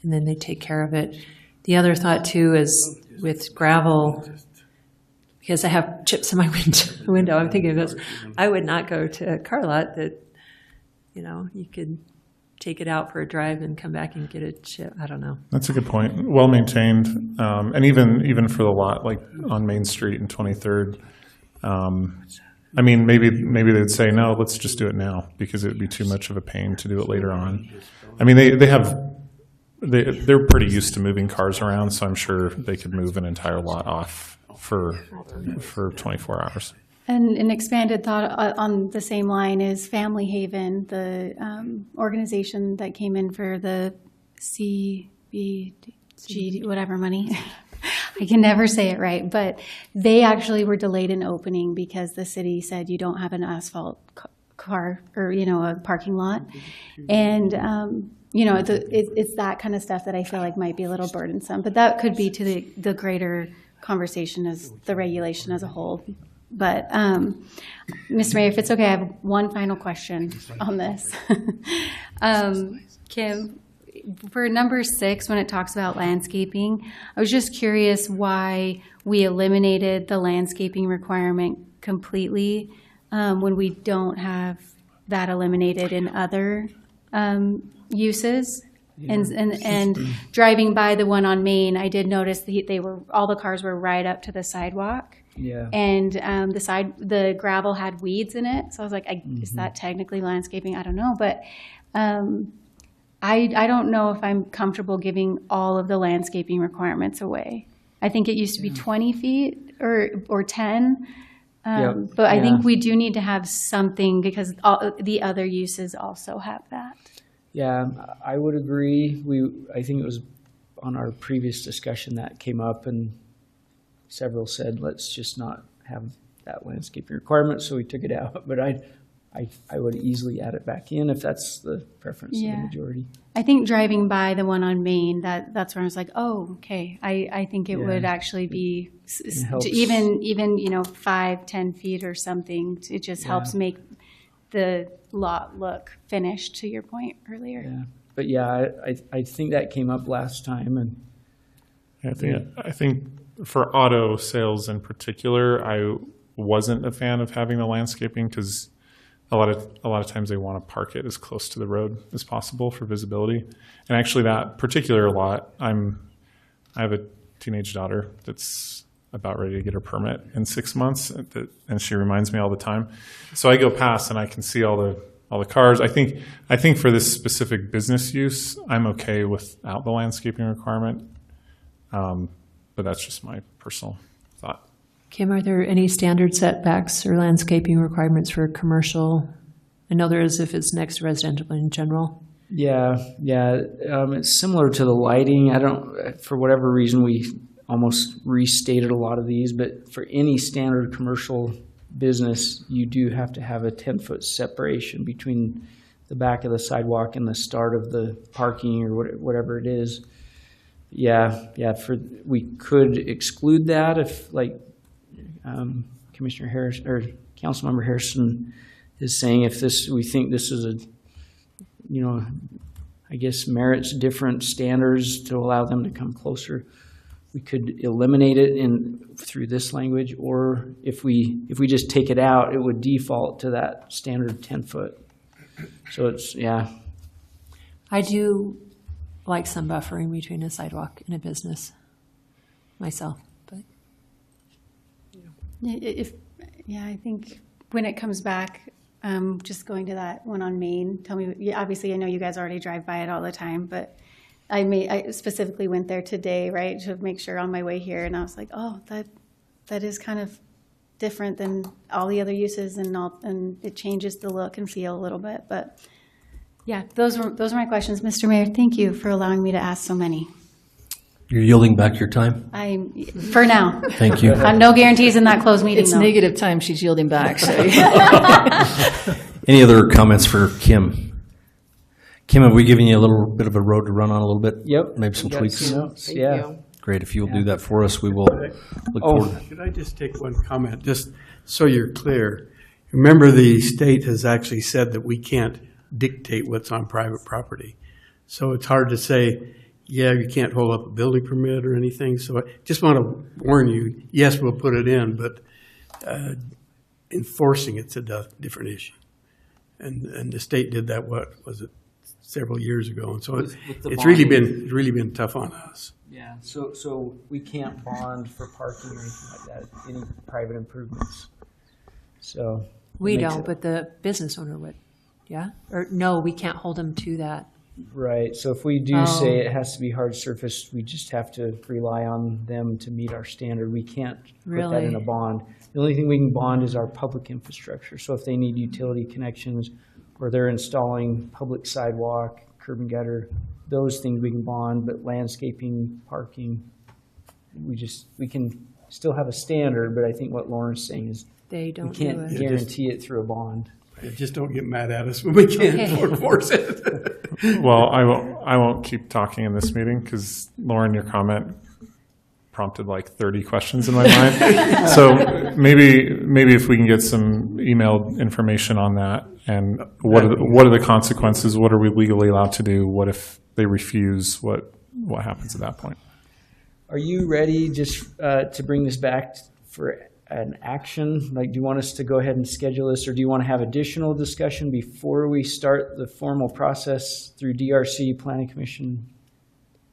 Speaker 3: and then they take care of it. The other thought too is with gravel, because I have chips in my window, I'm thinking of this. I would not go to a car lot that, you could take it out for a drive and come back and get a chip. I don't know.
Speaker 4: That's a good point. Well maintained, and even for the lot like on Main Street and 23rd. I mean, maybe they'd say no. Let's just do it now because it would be too much of a pain to do it later on. I mean, they're pretty used to moving cars around, so I'm sure they could move an entire lot off for 24 hours.
Speaker 1: And an expanded thought on the same line is Family Haven, the organization that came in for the CBG, whatever money. I can never say it right, but they actually were delayed in opening because the city said you don't have an asphalt car or, a parking lot. And, it's that kind of stuff that I feel like might be a little burdensome, but that could be to the greater conversation as the regulation as a whole. But, Mr. Mayor, if it's okay, I have one final question on this. Kim, for number 6, when it talks about landscaping, I was just curious why we eliminated the landscaping requirement completely when we don't have that eliminated in other uses. Yeah. And driving by the one on Main, I did notice that all the cars were right up to the sidewalk.
Speaker 2: Yeah.
Speaker 1: And the gravel had weeds in it. So I was like, is that technically landscaping? I don't know. But I don't know if I'm comfortable giving all of the landscaping requirements away. I think it used to be 20 feet or 10. But I think we do need to have something because all the other uses also have that.
Speaker 2: Yeah, I would agree. I think it was on our previous discussion that came up, and several said, let's just not have that landscaping requirement, so we took it out. But I would easily add it back in if that's the preference of the majority.
Speaker 1: I think driving by the one on Main, that's where I was like, oh, okay. I think it would actually be even 5-10 feet or something. It just helps make the lot look finished, to your point earlier.
Speaker 2: Yeah, but I think that came up last time, and
Speaker 4: I think for auto sales in particular, I wasn't a fan of having the landscaping because a lot of times they want to park it as close to the road as possible for visibility. And actually, that particular lot, I have a teenage daughter that's about ready to get her permit in 6 months, and she reminds me all the time. So I go past and I can see all the cars. I think for this specific business use, I'm okay without the landscaping requirement. But that's just my personal thought.
Speaker 3: Kim, are there any standard setbacks or landscaping requirements for commercial? I know there is if it's next to residential in general.
Speaker 2: Yeah. It's similar to the lighting. For whatever reason, we almost restated a lot of these, but for any standard commercial business, you do have to have a 10-foot separation between the back of the sidewalk and the start of the parking or whatever it is. We could exclude that if, like, Commissioner Harris or Councilmember Harrison is saying, if we think this is I guess merits different standards to allow them to come closer, we could eliminate it through this language, or if we just take it out, it would default to that standard 10-foot. So it's
Speaker 3: I do like some buffering between a sidewalk and a business myself, but
Speaker 1: I think when it comes back, just going to that one on Main, tell me, obviously I know you guys already drive by it all the time, but I specifically went there today, right, to make sure on my way here, and I was like, oh, that is kind of different than all the other uses, and it changes the look and feel a little bit. But yeah, those were my questions, Mr. Mayor. Thank you for allowing me to ask so many.
Speaker 6: You're yielding back your time?
Speaker 1: For now.
Speaker 6: Thank you.
Speaker 1: No guarantees in that closed meeting,
Speaker 8: It's
Speaker 1: though.
Speaker 8: negative time she's yielding back. So.
Speaker 6: Any other comments for Kim? Kim, have we given you a little bit of a road to run on a little bit?
Speaker 2: Yep.
Speaker 6: Maybe some tweaks?
Speaker 5: Thank you.
Speaker 6: Great. If you'll do that for us, we will look forward.
Speaker 11: Could I just take one comment, just so you're clear? Remember, the state has actually said that we can't dictate what's on private property. So it's hard to say, yeah, you can't hold up a building permit or anything. So I just want to warn you, yes, we'll put it in, but enforcing it's a different issue. And the state did that, what was it, several years ago, and so
Speaker 2: With the
Speaker 11: it's
Speaker 2: bonding.
Speaker 11: really been tough on us.
Speaker 2: Yeah, so we can't bond for parking or anything like that, any private improvements. So.
Speaker 3: We
Speaker 2: it makes
Speaker 3: don't,
Speaker 2: it-
Speaker 3: but the business owner would. Yeah? Or no, we can't hold them to that.
Speaker 2: Right, so if we do
Speaker 3: Oh.
Speaker 2: say it has to be hard surface, we just have to rely on them to meet our standard. We can't put that
Speaker 3: Really?
Speaker 2: in a bond. The only thing we can bond is our public infrastructure. So if they need utility connections or they're installing public sidewalk, curb and gutter, those things we can bond, but landscaping, parking, we can still have a standard, but I think what Lauren's saying is
Speaker 3: They
Speaker 2: we
Speaker 3: don't do
Speaker 2: can't
Speaker 3: it.
Speaker 2: guarantee it through a bond.
Speaker 11: Just don't get mad at us when we can't
Speaker 3: Okay.
Speaker 11: enforce it.
Speaker 4: Well, I won't keep talking in this meeting because Lauren, your comment prompted like 30 questions in my mind. So maybe if we can get some emailed information on that, and what are the consequences? What are we legally allowed to do? What if they refuse? What happens at that point?
Speaker 2: Are you ready just to bring this back for an action? Like, do you want us to go ahead and schedule this, or do you want to have additional discussion before we start the formal process through DRC, Planning Commission?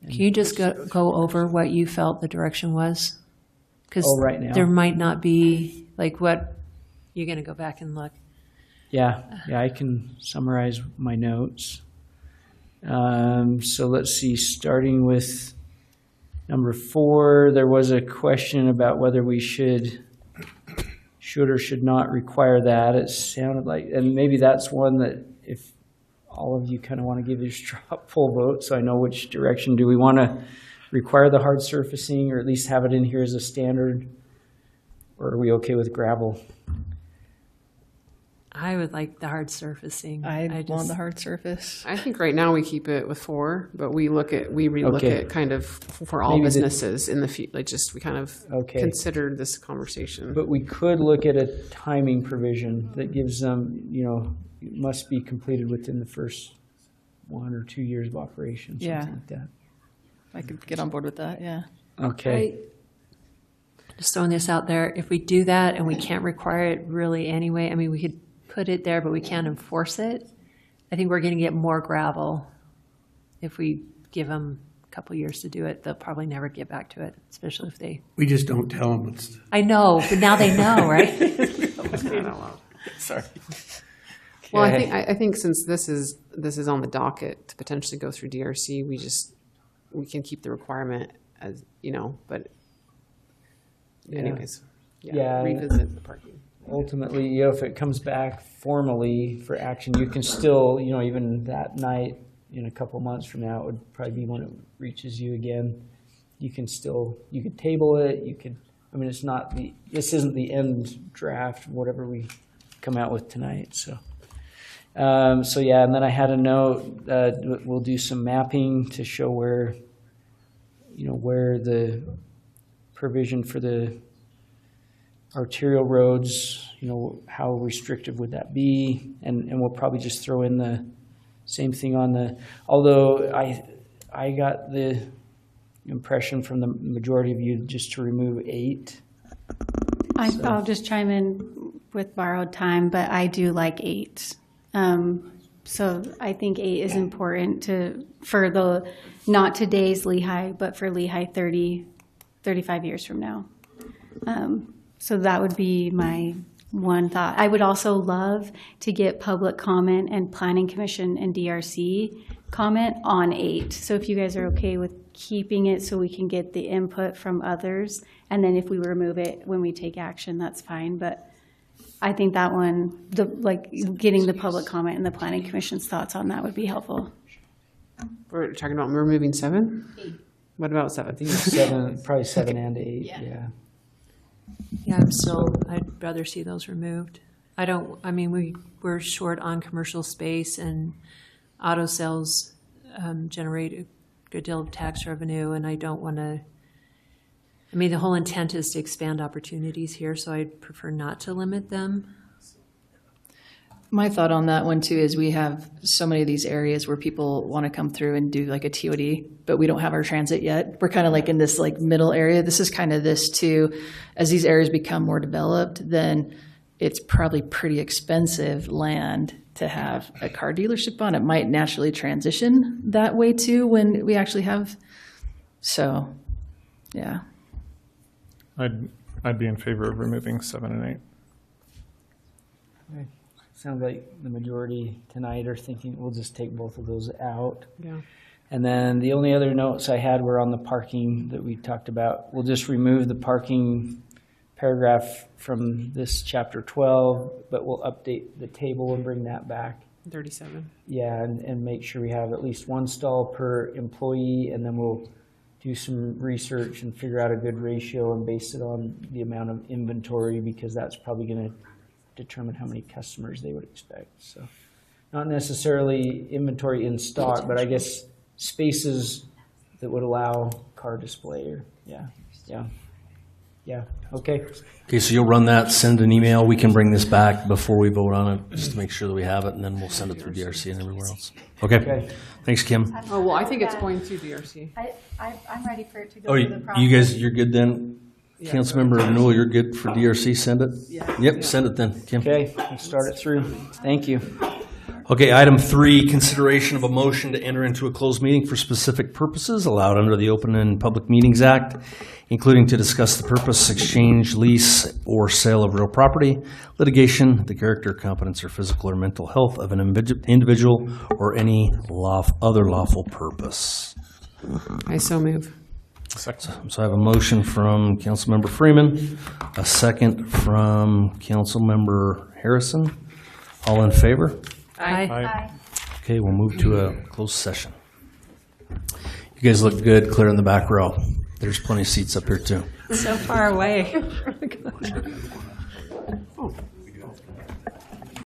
Speaker 3: Can you just go over what you felt the direction was? Because
Speaker 2: Oh, right now?
Speaker 3: there might not be, like, what, you're going to go back and look.
Speaker 2: Yeah, I can summarize my notes. So let's see, starting with number 4, there was a question about whether we should or should not require that. It sounded like, and maybe that's one that if all of you kind of want to give your straw poll vote, so I know which direction. Do we want to require the hard surfacing, or at least have it in here as a standard? Or are we okay with gravel?
Speaker 3: I would like the hard surfacing.
Speaker 8: I
Speaker 3: just-
Speaker 8: want the hard surface.
Speaker 9: I think right now we keep it with 4, but we relook
Speaker 2: Okay.
Speaker 9: at kind of for all
Speaker 2: Maybe the-
Speaker 9: businesses in the future. Like we kind of
Speaker 2: Okay.
Speaker 9: considered this conversation.
Speaker 2: But we could look at a timing provision that gives them, it must be completed within the first 1 or 2 years of operation,
Speaker 8: Yeah.
Speaker 2: something like that.
Speaker 8: I could get on board with that, yeah.
Speaker 2: Okay.
Speaker 3: Just throwing this out there, if we do that and we can't require it really anyway, I mean, we could put it there, but we can't enforce it. I think we're going to get more gravel if we give them a couple years to do it. They'll probably never get back to it, especially if they.
Speaker 11: We just don't tell them it's.
Speaker 3: I know, but now they know, right?
Speaker 11: Sorry.
Speaker 9: Well, I think since this is on the docket to potentially go through DRC, we can keep the requirement as but anyways,
Speaker 2: Yeah.
Speaker 9: revisit the parking.
Speaker 2: Ultimately, if it comes back formally for action, you can still, even that night, in a couple months from now, it would probably be when it reaches you again. You could table it, this isn't the end draft, whatever we come out with tonight, so. And then I had a note, we'll do some mapping to show where the provision for the arterial roads, how restrictive would that be? And we'll probably just throw in the same thing although I got the impression from the majority of you just to remove 8.
Speaker 1: I'll just chime in with borrowed time, but I do like 8. So I think 8 is important for the, not today's Lehi, but for Lehi 35 years from now. So that would be my one thought. I would also love to get public comment and Planning Commission and DRC comment on 8. So if you guys are okay with keeping it so we can get the input from others, and then if we remove it when we take action, that's fine. But I think that one, getting the public comment and the Planning Commission's thoughts on that would be helpful.
Speaker 9: We're talking about removing 7. 8. What about 7?
Speaker 2: 7, probably 7 and 8, yeah.
Speaker 3: Yeah, I'd rather see those removed. We're short on commercial space, and auto sales generate a good deal of tax revenue, and I don't want to, the whole intent is to expand opportunities here, so I'd prefer not to limit them.
Speaker 8: My thought on that one too is we have so many of these areas where people want to come through and do like a TOD, but we don't have our transit yet. We're kind of like in this like middle area. This is kind of this too. As these areas become more developed, then it's probably pretty expensive land to have a car dealership on. It might naturally transition that way too when we actually have. So, yeah.
Speaker 4: I'd be in favor of removing 7 and 8.
Speaker 2: Okay. Sounds like the majority tonight are thinking we'll just take both of those out.
Speaker 9: Yeah.
Speaker 2: And then the only other notes I had were on the parking that we talked about. We'll just remove the parking paragraph from this chapter 12, but we'll update the table and bring that back.
Speaker 9: 37.
Speaker 2: Yeah, and make sure we have at least one stall per employee, and then we'll do some research and figure out a good ratio and base it on the amount of inventory, because that's probably going to determine how many customers they would expect. So not necessarily inventory in stock, but I guess spaces that would allow car display. Or yeah. Okay.
Speaker 6: Okay, so you'll run that, send an email. We can bring this back before we vote on it, just to make sure that we have it, and then we'll send it through DRC and everywhere else. Okay. Thanks, Kim.
Speaker 9: Oh, well, I think it's going to DRC.
Speaker 1: I'm ready for it to go
Speaker 6: Oh,
Speaker 1: through the process.
Speaker 6: you guys, you're good then? Councilmember Newell, you're good for DRC? Send it? Yep, send it then, Kim.
Speaker 2: Okay, we'll start it through. Thank you.
Speaker 6: Okay, item 3, consideration of a motion to enter into a closed meeting for specific purposes allowed under the Open and Public Meetings Act, including to discuss the purpose, exchange, lease, or sale of real property, litigation, the character, competence, or physical or mental health of an individual, or any other lawful purpose.
Speaker 9: I so move.
Speaker 6: So I have a motion from Councilmember Freeman, a second from Councilmember Harrison. All in favor?
Speaker 9: Aye.
Speaker 6: Okay, we'll move to a closed session. You guys look good, clear in the back row. There's plenty of seats up here too.
Speaker 3: So far away.